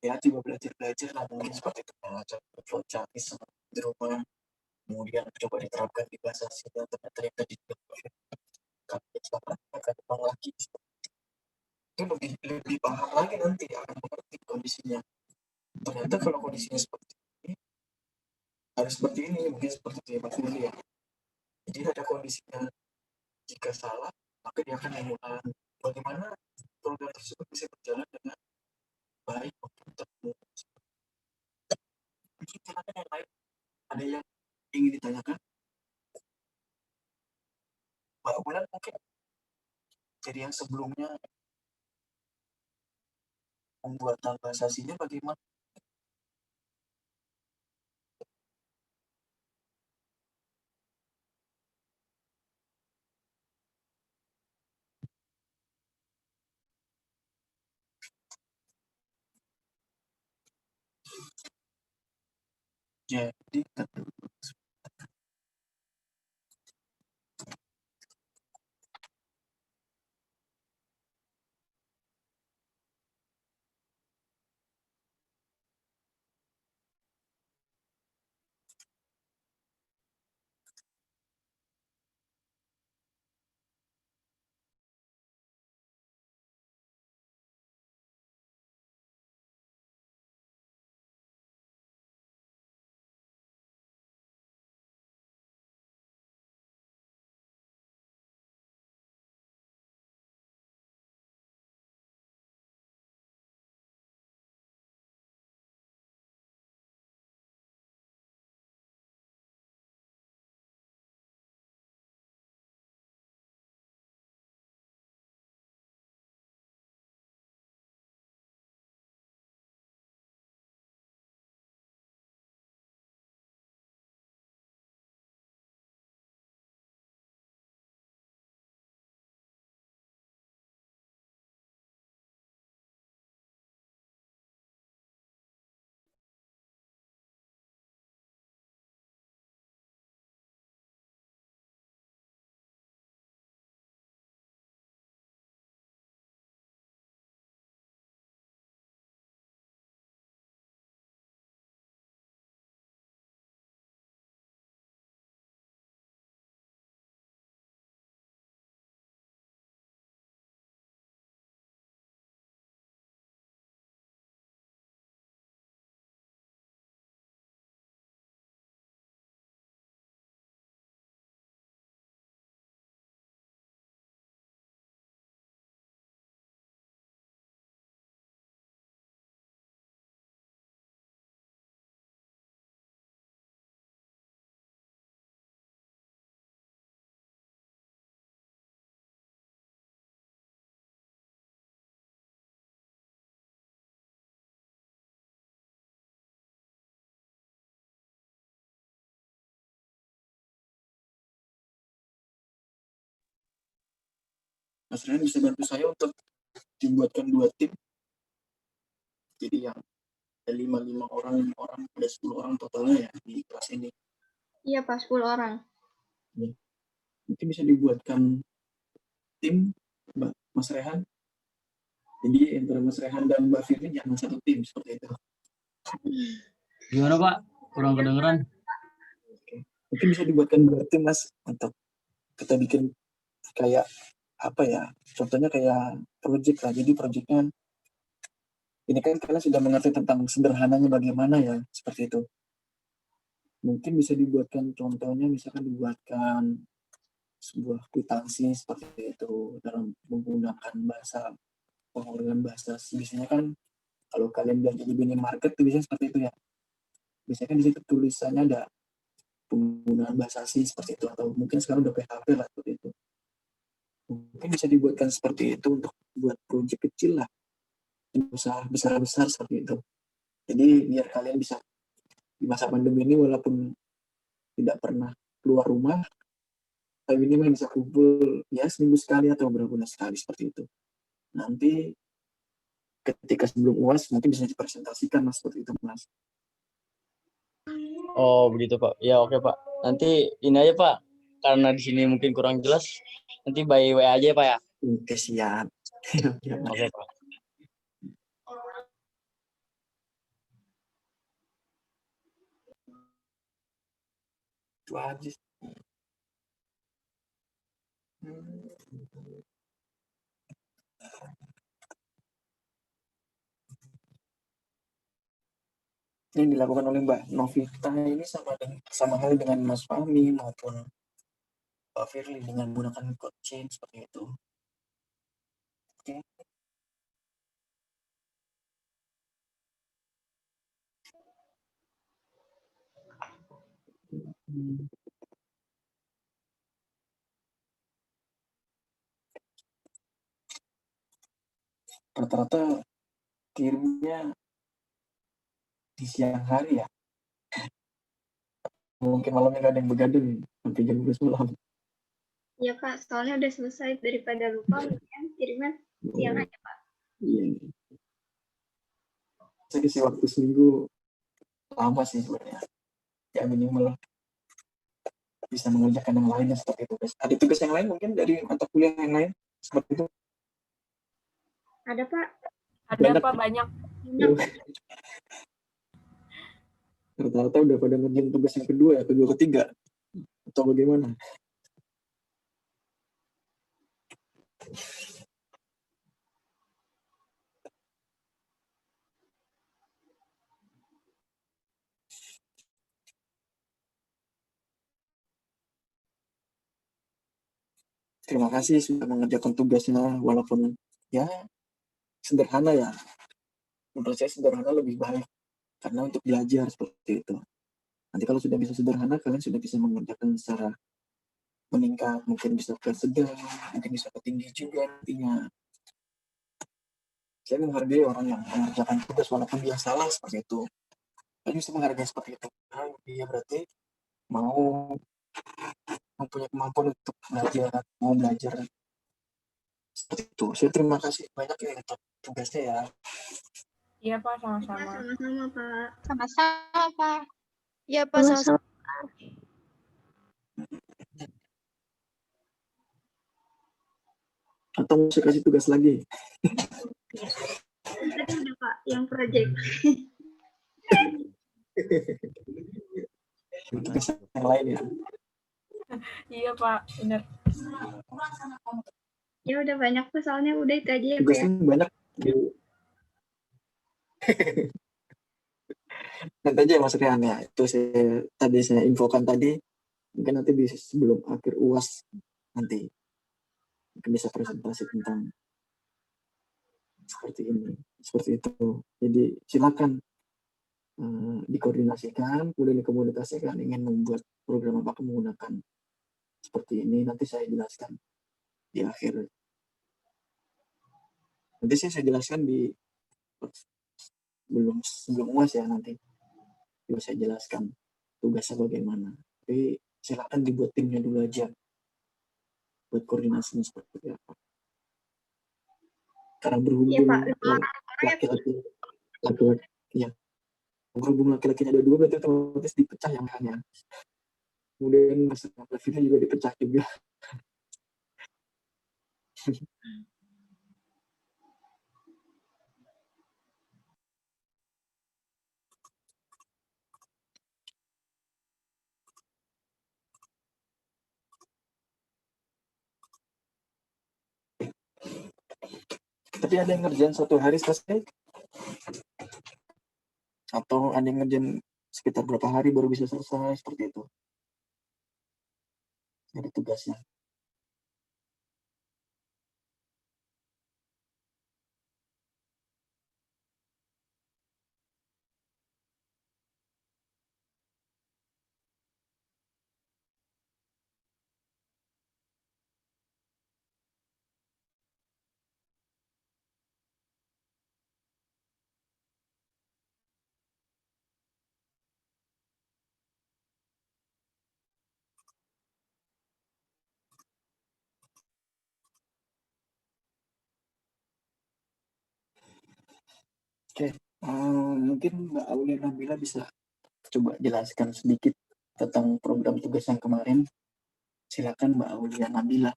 ya coba belajar lah mungkin seperti itu, belajar flowchart di rumah, kemudian coba diterapkan di bahasa aslinya, ternyata yang tadi kalian sekarang akan ulang lagi, itu lebih paham lagi, nanti akan mengerti kondisinya. Ternyata kalau kondisinya seperti ini harus seperti ini, mungkin seperti itu ya Mas Willy ya. Jadi ada kondisinya, jika salah maka dia akan mengulang. Bagaimana program tersebut bisa berjalan dengan baik maupun terus. Mungkin silakan yang lain, ada yang ingin ditanyakan? Mbak Bulan mungkin jadi yang sebelumnya pembuatan bahasa aslinya bagaimana? Jadi Mas Rehan bisa bantu saya untuk dibuatkan 2 tim. Jadi yang ada 5 orang, ada 10 orang totalnya ya di kelas ini. Iya Pak, 10 orang. Mungkin bisa dibuatkan tim Mas Rehan. Jadi antara Mas Rehan dan Mbak Firly jangan satu tim seperti itu. Gimana Pak? Kurang kedengeran. Mungkin bisa dibuatkan 2 tim Mas untuk kita bikin kayak apa ya? Contohnya kayak project lah. Jadi projectnya ini kan kalian sudah mengerti tentang sederhananya bagaimana ya, seperti itu. Mungkin bisa dibuatkan contohnya, misalkan dibuatkan sebuah kwitansi seperti itu dalam menggunakan penggunaan bahasa. Biasanya kan kalau kalian belanja di minimarket itu biasanya seperti itu ya. Biasanya kan di situ tulisannya ada penggunaan bahasa asing seperti itu, atau mungkin sekarang udah PHP lah seperti itu. Mungkin bisa dibuatkan seperti itu untuk buat proyek kecil lah, usaha besar-besar seperti itu. Jadi biar kalian bisa di masa pandemi ini walaupun tidak pernah keluar rumah, tapi ini bisa kumpul ya seminggu sekali atau beberapa bulan sekali seperti itu. Nanti ketika sebelum UAS mungkin bisa dipresentasikan Mas seperti itu Mas. Oh begitu Pak. Ya oke Pak. Nanti ini aja Pak. Karena di sini mungkin kurang jelas. Nanti by WA aja ya Pak ya. Oke siap. Oke Pak. Itu aja. Yang dilakukan oleh Mbak Novita ini sama hal dengan Mas Fahmi maupun Pak Firly dengan menggunakan code chain seperti itu. Oke. Rata-rata kirimnya di siang hari ya. Mungkin malamnya nggak ada yang begadang sampai jam 12 malam. Iya Pak, soalnya udah selesai, daripada lupa mungkin kiriman siang aja Pak. Iya. Saya kasih waktu seminggu lama sih sebenarnya. Ya minimal bisa mengerjakan yang lainnya seperti itu. Ada tugas yang lain mungkin dari mata kuliah yang lain seperti itu? Ada Pak. Ada Pak, banyak. Rata-rata udah pada ngerjain tugas yang kedua ya, ketiga atau bagaimana? Terima kasih sudah mengerjakan tugasnya walaupun ya sederhana ya. Menurut saya sederhana lebih baik karena untuk belajar seperti itu. Nanti kalau sudah bisa sederhana, kalian sudah bisa mengerjakan secara meningkat, mungkin bisa ke sedang, mungkin bisa ke tinggi juga nantinya. Saya menghargai orang yang mengerjakan tugas walaupun dia salah seperti itu. Saya bisa menghargai seperti itu. Karena dia berarti mempunyai kemampuan untuk mau belajar seperti itu. Saya terima kasih banyak ya untuk tugasnya ya. Iya Pak, sama-sama. Sama-sama Pak. Sama-sama, Pak. Iya Pak, sama-sama. Atau mau saya kasih tugas lagi? Tadi udah Pak, yang project. Tugas yang lain ya. Iya Pak, benar. Ya udah banyak Pak, soalnya udah itu aja ya Pak ya. Tugasnya banyak. Nanti aja Mas Rian ya. Itu tadi saya infokan tadi. Mungkin nanti sebelum akhir UAS nanti mungkin bisa presentasi tentang seperti ini, seperti itu. Jadi silakan dikoordinasikan, kemudian dikomunikasikan ingin membuat program apa menggunakan seperti ini. Nanti saya jelaskan di akhir. Nanti saya jelaskan di sebelum UAS ya, nanti bisa saya jelaskan tugasnya bagaimana. Tapi silakan dibuat timnya dulu aja buat koordinasinya seperti apa. Karena Iya berhubung Pak, laki-laki ya, berhubung laki-lakinya ada 2 berarti otomatis dipecah yang hanya. Kemudian masalah privilege juga dipecah juga. Tapi ada yang ngerjain 1 hari selesai? Atau ada yang ngerjain sekitar berapa hari baru bisa selesai, seperti itu? Ada tugasnya. Oke, mungkin Mbak Aulia Nabila bisa coba jelaskan sedikit tentang program tugas yang kemarin. Silakan Mbak Aulia Nabila.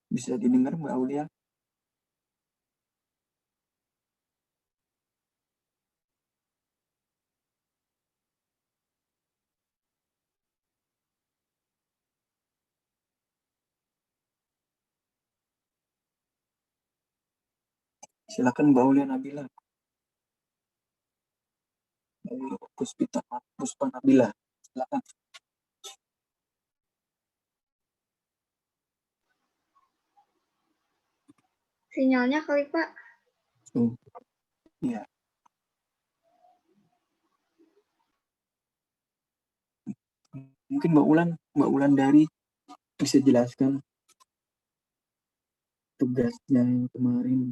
Bisa didengar Mbak Aulia? Silakan Mbak Aulia Nabila. Puspa Nabila. Silakan. sinyalnya kali Pak. Iya. Mungkin Mbak Ulan dari bisa jelaskan tugasnya yang kemarin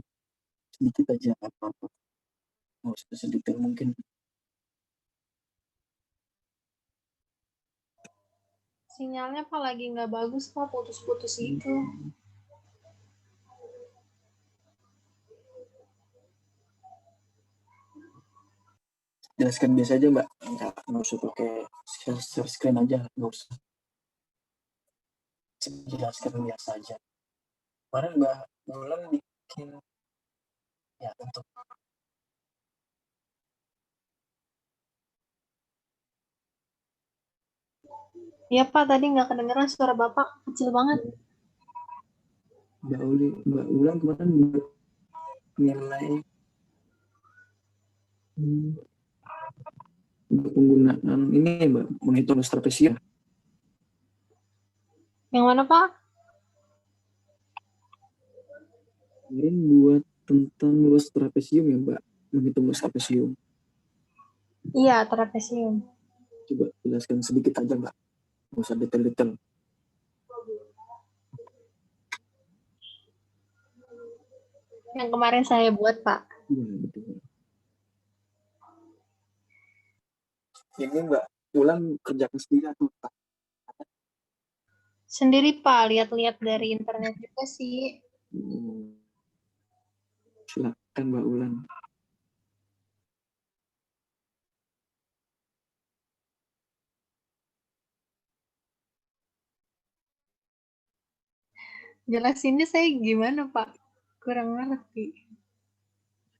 sedikit aja apa-apa. Nggak usah sedetail mungkin. Sinyalnya Pak lagi nggak bagus Pak, putus-putus gitu. Jelaskan biasa aja Mbak, nggak usah pakai share screen aja, nggak usah. Jelaskan biasa aja. Kemarin Mbak Ulan bikin ya untuk Iya Pak, tadi nggak kedengeran suara Bapak, kecil banget. Mbak Ulan kemarin nilai untuk penggunaan ini Mbak, menghitung trapesium. Yang mana Pak? Kemarin buat tentang luas trapesium ya Mbak, menghitung luas trapesium. Iya, trapesium. Coba jelaskan sedikit aja Mbak, nggak usah detail-detail. Yang kemarin saya buat Pak. Iya betul. Ini Mbak Ulan kerjakan sendiri atau tak? Sendiri Pak, lihat-lihat dari internet juga sih. Silakan Mbak Ulan. Jelasinnya saya gimana Pak? Kurang ngerti.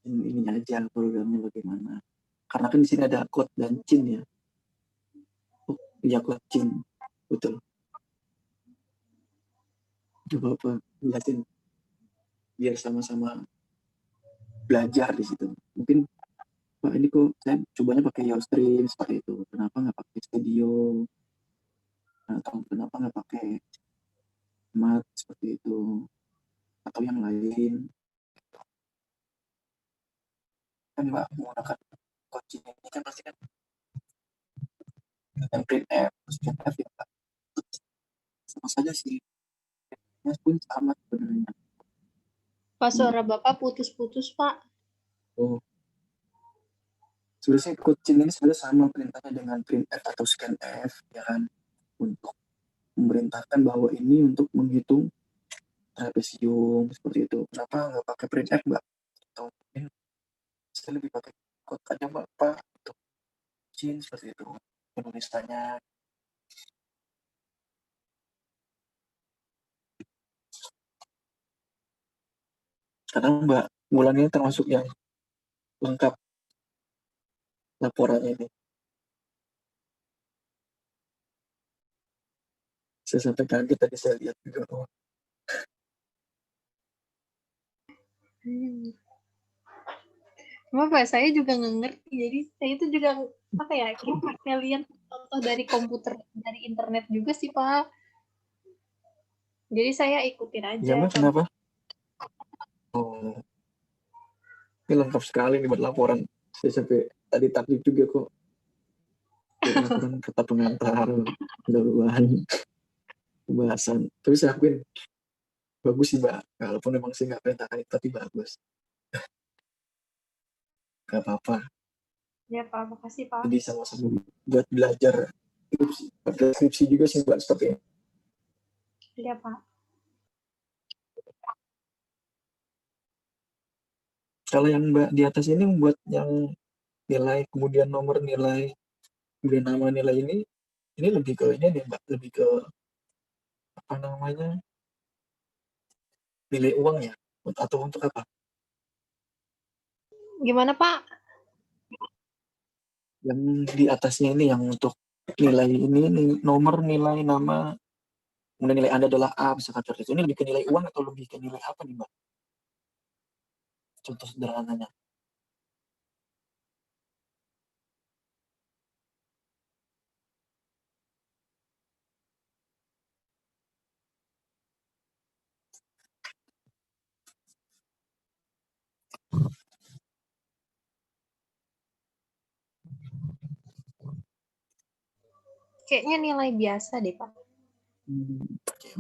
Ini aja programnya bagaimana. Karena kan di sini ada code dan cin ya. Oh iya, code cin. Betul. Coba apa jelasin biar sama-sama belajar di situ. Mungkin Pak ini kok saya cobanya pakai Yoastream seperti itu. Kenapa nggak pakai Studio? Atau kenapa nggak pakai Mat seperti itu? Atau yang lain? Kan Mbak menggunakan coaching ini kan pasti kan printf, terus printf ya Pak. Sama saja sih. Mas pun sama sebenarnya. Pak, suara Bapak putus-putus Pak. Oh. Sebenarnya Cochin ini sebenarnya sama perintahnya dengan printf atau scanf, ya kan, untuk memerintahkan bahwa ini untuk menghitung trapesium seperti itu. Kenapa nggak pakai printf, Mbak? Atau mungkin saya lebih pakai code aja, Mbak, Pak, untuk Chin seperti itu penulisannya. Karena Mbak Wulan ini termasuk yang lengkap laporannya ini. Saya sampai kaget tadi saya lihat juga. Oh, Apa saya juga nggak ngerti. Jadi saya itu juga apa ya? Kita lihat contoh dari komputer, dari internet juga sih Pak. Jadi saya ikutin aja. ya Mbak, kenapa? Oh, ini lengkap sekali nih buat laporan. Saya sampai tadi takjub juga kok. Laporan kata pengantar, pendahuluan, pembahasan. Tapi saya akuin bagus sih Mbak. Walaupun memang saya nggak perintahkan itu, tapi bagus. Gak apa-apa. Ya Pak, makasih Pak. Jadi sama-sama buat belajar skripsi juga sih Mbak seperti ini. Iya Pak. Kalau yang Mbak di atas ini membuat yang nilai, kemudian nomor nilai, kemudian nama nilai ini lebih ke ini nih Mbak, lebih ke apa namanya, nilai uang ya, atau untuk apa? Gimana Pak? Yang di atasnya ini yang untuk nilai ini, nomor, nilai, nama, kemudian nilai Anda adalah A, misalkan seperti itu. Ini lebih ke nilai uang atau lebih ke nilai apa nih Mbak? Contoh sederhananya. Kayaknya nilai biasa deh Pak. Oke.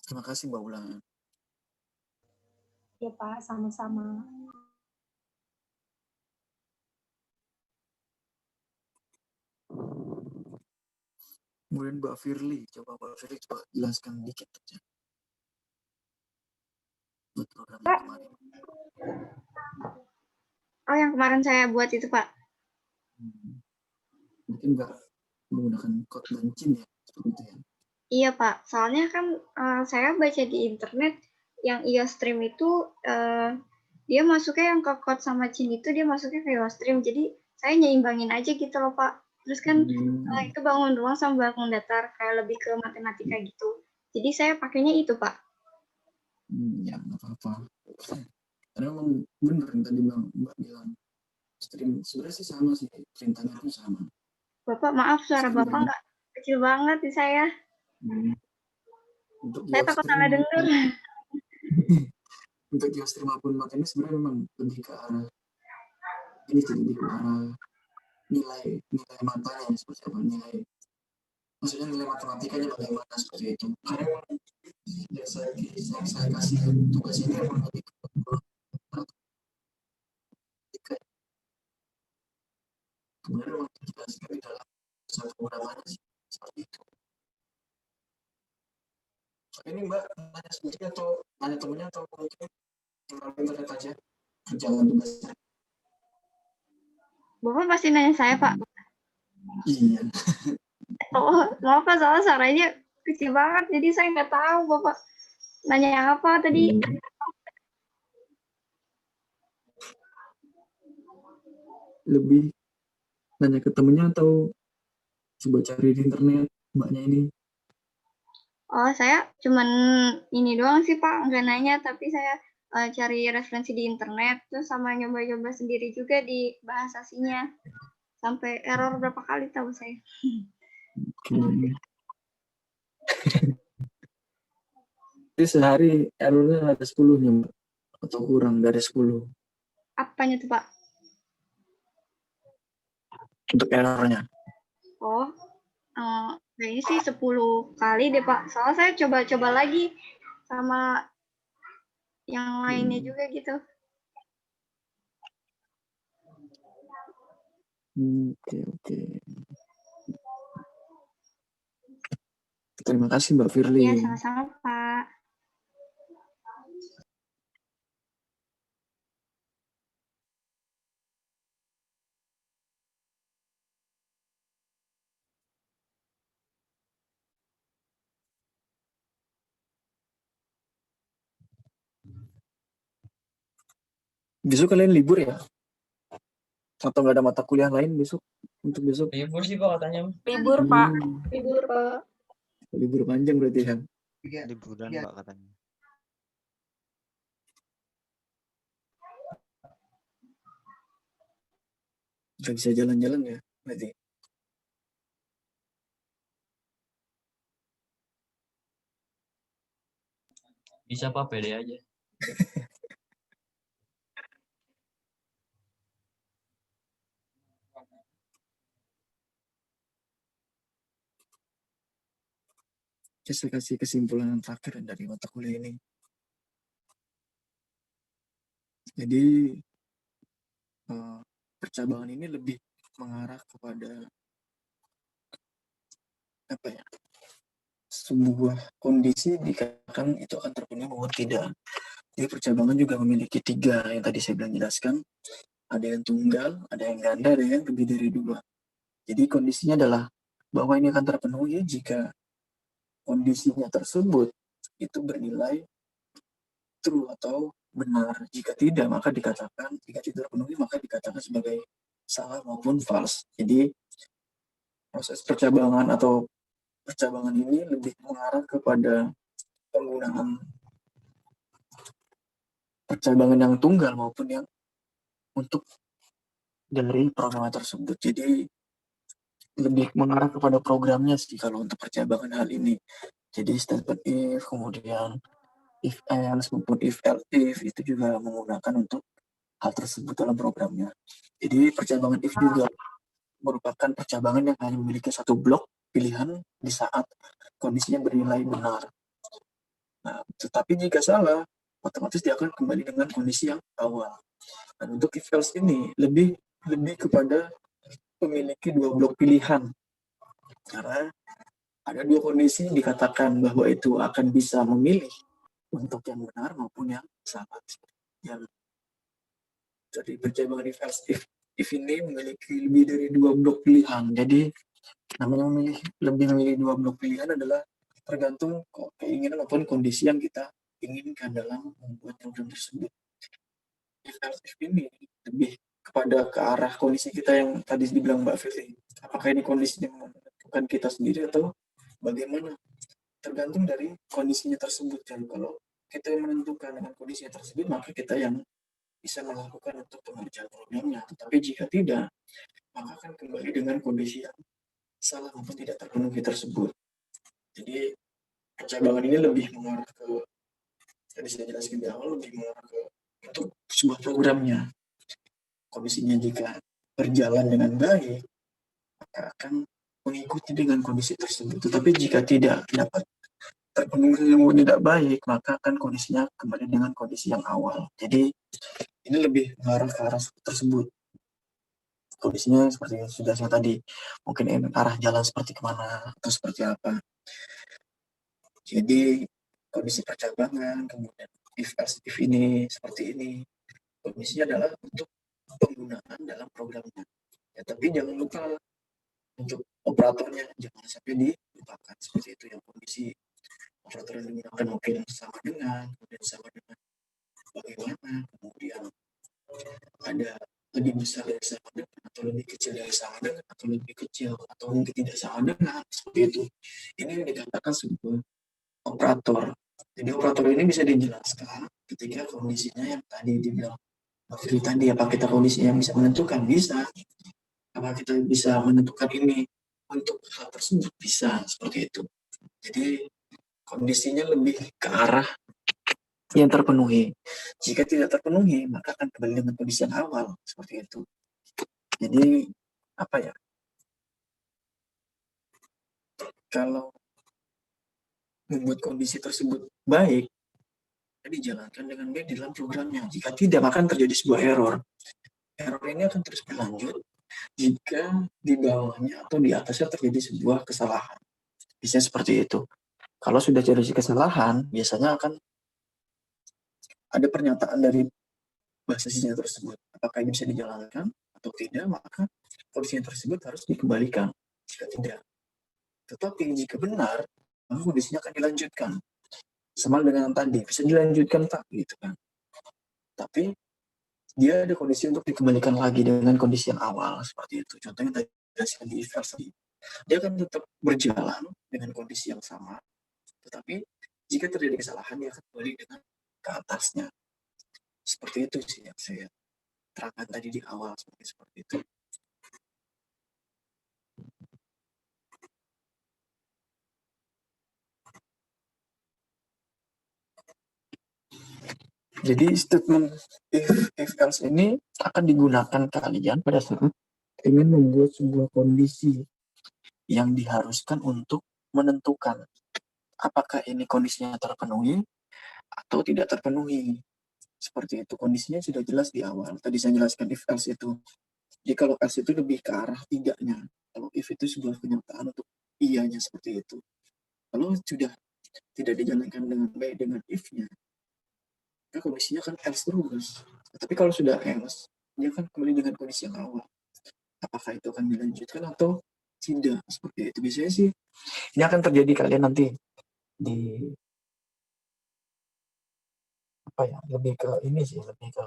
Terima kasih Mbak Ulang. Ya Pak, sama-sama. Kemudian Mbak Firly, coba jelaskan dikit aja. Buat program yang kemarin. Oh, yang kemarin saya buat itu, Pak. Mungkin Mbak menggunakan code Launching ya, seperti itu ya. Iya, Pak. Soalnya kan saya baca di internet yang IOStream itu dia masuknya yang ke code sama Chin itu dia masuknya ke IOStream. Jadi saya nyimbangin aja gitu loh, Pak. Terus kan itu bangun ruang sama bangun datar, kayak lebih ke matematika gitu. Jadi saya pakainya itu, Pak. Ya, nggak apa-apa. Karena memang benar yang tadi Mbak bilang. Stream sebenarnya sih sama sih, perintahnya itu sama. Bapak, maaf suara Stream Bapak nggak kecil banget di saya. Untuk Saya takut salah dengar. Untuk GeoStream maupun Mat ini sebenarnya memang lebih ke arah ini, lebih ke arah nilai matanya seperti apa, maksudnya nilai matematikanya bagaimana seperti itu. Karena memang yang saya kasih tugas ini memang lebih ke kemudian memang dijelaskan di dalam satu penggunaannya sih seperti itu. Ini Mbak tanya sendiri atau tanya temennya atau mungkin melalui internet aja kerjaan tugasnya? Bapak pasti nanya saya, Pak. Iya. Oh, maaf Pak, soalnya suaranya kecil banget, jadi saya nggak tahu Bapak nanya apa tadi. Lebih nanya ke temennya atau coba cari di internet Mbaknya ini? Oh, saya cuman ini doang sih Pak, nggak nanya, tapi saya cari referensi di internet, terus sama nyoba-nyoba sendiri juga di bahasasinya. Sampai error berapa kali tahu saya. Jadi sehari errornya ada 10-nya Mbak? Atau kurang dari 10? Apanya tuh Pak? Untuk errornya? Oh, kayaknya sih 10 kali deh Pak. Soalnya saya coba-coba lagi sama yang lainnya juga gitu. Oke. Terima kasih Mbak Firly. Iya, sama-sama Pak. Besok kalian libur ya? Atau nggak ada mata kuliah lain besok? Untuk besok? Libur sih Pak katanya. Libur Pak. Libur, Pak. Libur panjang berarti ya? Liburan Pak katanya. Nggak bisa jalan-jalan ya berarti? Bisa Pak, pede aja. Saya kasih kesimpulan yang terakhir dari mata kuliah ini. Jadi percabangan ini lebih mengarah kepada apa ya? Sebuah kondisi dikatakan itu akan terpenuhi maupun tidak. Jadi percabangan juga memiliki 3 yang tadi saya bilang jelaskan. Ada yang tunggal, ada yang ganda, ada yang lebih dari 2. Jadi kondisinya adalah bahwa ini akan terpenuhi jika kondisinya tersebut itu bernilai true atau benar. Jika tidak, maka dikatakan, jika tidak terpenuhi, maka dikatakan sebagai salah maupun false. Jadi proses percabangan atau percabangan ini lebih mengarah kepada penggunaan percabangan yang tunggal maupun yang untuk dari program tersebut. Jadi lebih mengarah kepada programnya sih kalau untuk percabangan hal ini. Jadi statement if, kemudian if else maupun if else if itu juga menggunakan untuk hal tersebut dalam programnya. Jadi percabangan if juga merupakan percabangan yang hanya memiliki satu blok pilihan di saat kondisinya bernilai benar. Nah, tetapi jika salah, otomatis dia akan kembali dengan kondisi yang awal. Dan untuk if else ini lebih kepada memiliki 2 blok pilihan. Karena ada 2 kondisi yang dikatakan bahwa itu akan bisa memilih untuk yang benar maupun yang salah. Yang dari percabangan if ini memiliki lebih dari 2 blok pilihan. Jadi namanya lebih memilih 2 blok pilihan adalah tergantung keinginan maupun kondisi yang kita inginkan dalam membuat program tersebut. If ini lebih kepada ke arah kondisi kita yang tadi dibilang Mbak Firly. Apakah ini kondisi yang menentukan kita sendiri atau bagaimana? Tergantung dari kondisinya tersebut. Dan kalau kita yang menentukan dengan kondisinya tersebut, maka kita yang bisa melakukan untuk pengerjaan programnya. Tetapi jika tidak, maka akan kembali dengan kondisi yang salah maupun tidak terpenuhi tersebut. Jadi percabangan ini lebih mengarah ke, tadi saya jelaskan di awal, lebih mengarah ke untuk sebuah programnya. Kondisinya jika berjalan dengan baik, maka akan mengikuti dengan kondisi tersebut. Tetapi jika tidak dapat terpenuhi yang tidak baik, maka akan kondisinya kembali dengan kondisi yang awal. Jadi ini lebih mengarah ke arah tersebut. Kondisinya seperti yang sudah saya tadi, mungkin arah jalan seperti kemana atau seperti apa. Jadi kondisi percabangan, kemudian if ini seperti ini, kondisinya adalah untuk penggunaan dalam programnya. Ya, tapi jangan lupa untuk operatornya, jangan sampai dilupakan seperti itu. Yang kondisi operator yang digunakan mungkin sama dengan, kemudian sama dengan bagaimana, kemudian ada lebih besar dari sama dengan, atau lebih kecil dari sama dengan, atau lebih kecil, atau mungkin tidak sama dengan, seperti itu. Ini yang dikatakan sebuah operator. Jadi operator ini bisa dijelaskan ketika kondisinya yang tadi dibilang tadi, apa kita kondisi yang bisa menentukan? Bisa. Apa kita bisa menentukan ini untuk hal tersebut? Bisa, seperti itu. Jadi kondisinya lebih ke arah yang terpenuhi. Jika tidak terpenuhi, maka akan kembali dengan kondisi yang awal, seperti itu. Jadi apa ya? Kalau membuat kondisi tersebut baik, dijalankan dengan baik di dalam programnya. Jika tidak, akan terjadi sebuah error. Error ini akan terus berlanjut jika di bawahnya atau di atasnya terjadi sebuah kesalahan. Biasanya seperti itu. Kalau sudah terjadi kesalahan, biasanya akan ada pernyataan dari bahasa sinyal tersebut. Apakah ini bisa dijalankan atau tidak, maka kondisi tersebut harus dikembalikan. Jika tidak. Tetapi jika benar, maka kondisinya akan dilanjutkan. Sama dengan yang tadi, bisa dilanjutkan tak gitu kan. Tapi dia ada kondisi untuk dikembalikan lagi dengan kondisi yang awal seperti itu. Contohnya tadi dijelaskan di if else tadi. Dia akan tetap berjalan dengan kondisi yang sama, tetapi jika terjadi kesalahan dia akan kembali dengan ke atasnya. Seperti itu sih yang saya terangkan tadi di awal seperti itu. Jadi statement if else ini akan digunakan kalian pada saat ingin membuat sebuah kondisi yang diharuskan untuk menentukan apakah ini kondisinya terpenuhi atau tidak terpenuhi. Seperti itu, kondisinya sudah jelas di awal. Tadi saya jelaskan if else itu. Jadi kalau else itu lebih ke arah tiganya. Kalau if itu sebuah kenyataan untuk iyanya seperti itu. Kalau sudah tidak dijalankan dengan baik dengan if-nya, maka kondisinya kan else terus. Tapi kalau sudah else, dia akan kembali dengan kondisi yang awal. Apakah itu akan dilanjutkan atau tidak? Seperti itu. Biasanya sih, ini akan terjadi kalian nanti di apa ya, lebih ke ini sih, lebih ke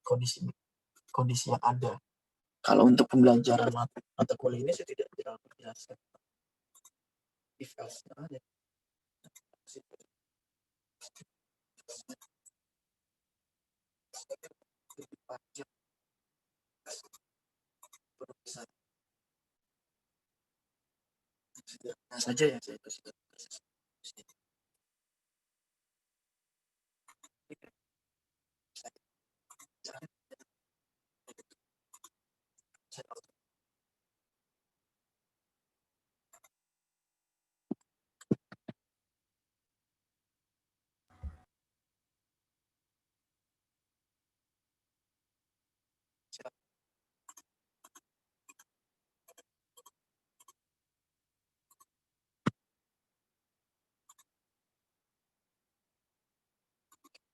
kondisi yang ada. Kalau untuk pembelajaran mata kuliah ini saya tidak terlalu menjelaskan if else ada. Nah saja yang saya kasih.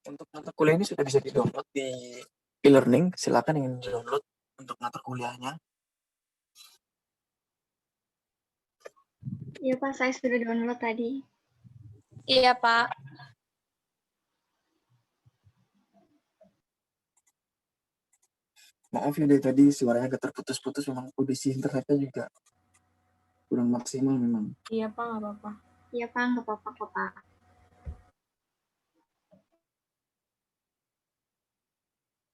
Untuk mata kuliah ini sudah bisa di-download di e-learning. Silakan ingin download untuk mata kuliahnya. Iya Pak, saya sudah download tadi. Iya Pak. Maaf ya dari tadi suaranya agak terputus-putus, memang kondisi internetnya juga kurang maksimal memang. Iya Pak, nggak apa-apa. Iya Pak, nggak apa-apa kok Pak.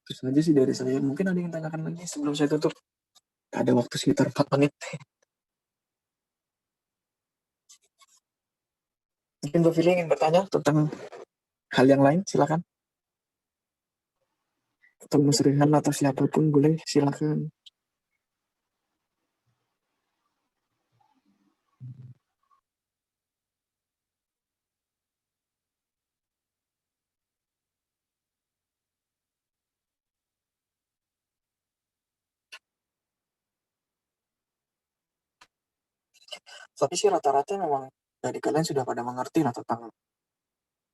Terus aja sih dari saya. Mungkin ada yang tanyakan lagi sebelum saya tutup. Ada waktu sekitar 4 menit. Mungkin Mbak Fili ingin bertanya tentang hal yang lain, silakan. Atau Mas Rehan atau siapapun boleh, silakan. Tapi sih rata-rata memang dari kalian sudah pada mengerti lah tentang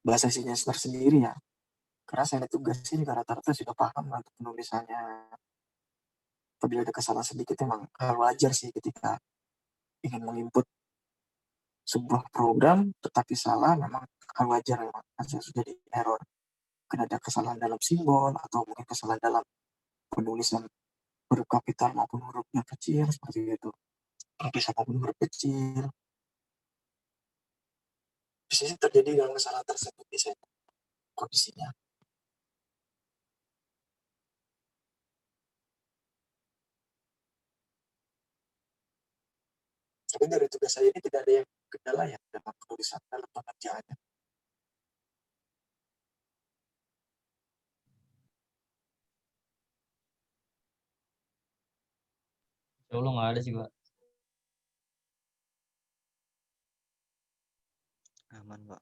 bahasa sinyal tersendiri ya. Karena saya lihat tugasnya juga rata-rata sudah paham lah untuk penulisannya. Apabila ada kesalahan sedikit memang hal wajar sih ketika ingin menginput sebuah program tetapi salah, memang hal wajar memang asal sudah di error. Mungkin ada kesalahan dalam simbol atau mungkin kesalahan dalam penulisan huruf kapital maupun hurufnya kecil seperti itu. Bisa maupun huruf kecil. Bisa terjadi dalam kesalahan tersebut bisa kondisinya. Tapi dari tugas saya ini tidak ada yang kendala ya dalam penulisan dalam pengerjaannya. Insya Allah nggak ada sih Pak. Aman, Pak.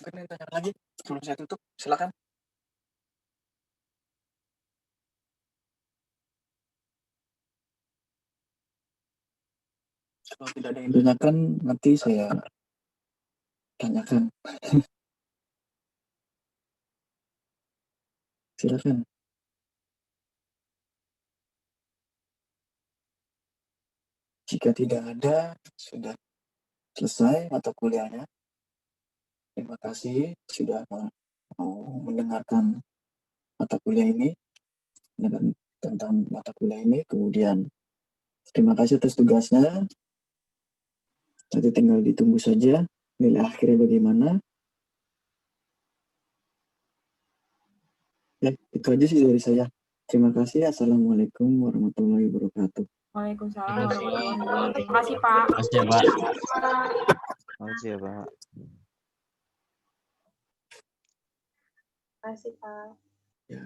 Mungkin yang tanya lagi sebelum saya tutup, silakan. Kalau tidak ada yang ditanyakan, nanti saya tanyakan. Silakan. Jika tidak ada, sudah selesai mata kuliahnya. Terima kasih sudah mau mendengarkan mata kuliah ini, tentang mata kuliah ini. Kemudian terima kasih atas tugasnya. Nanti tinggal ditunggu saja nilai akhirnya bagaimana. Ya, itu aja sih dari saya. Terima kasih. Assalamualaikum warahmatullahi wabarakatuh. Waalaikumsalam warahmatullahi wabarakatuh. Terima kasih, Pak. Terima kasih ya, Pak. Makasih ya, Pak. Terima kasih, Pak. Ya.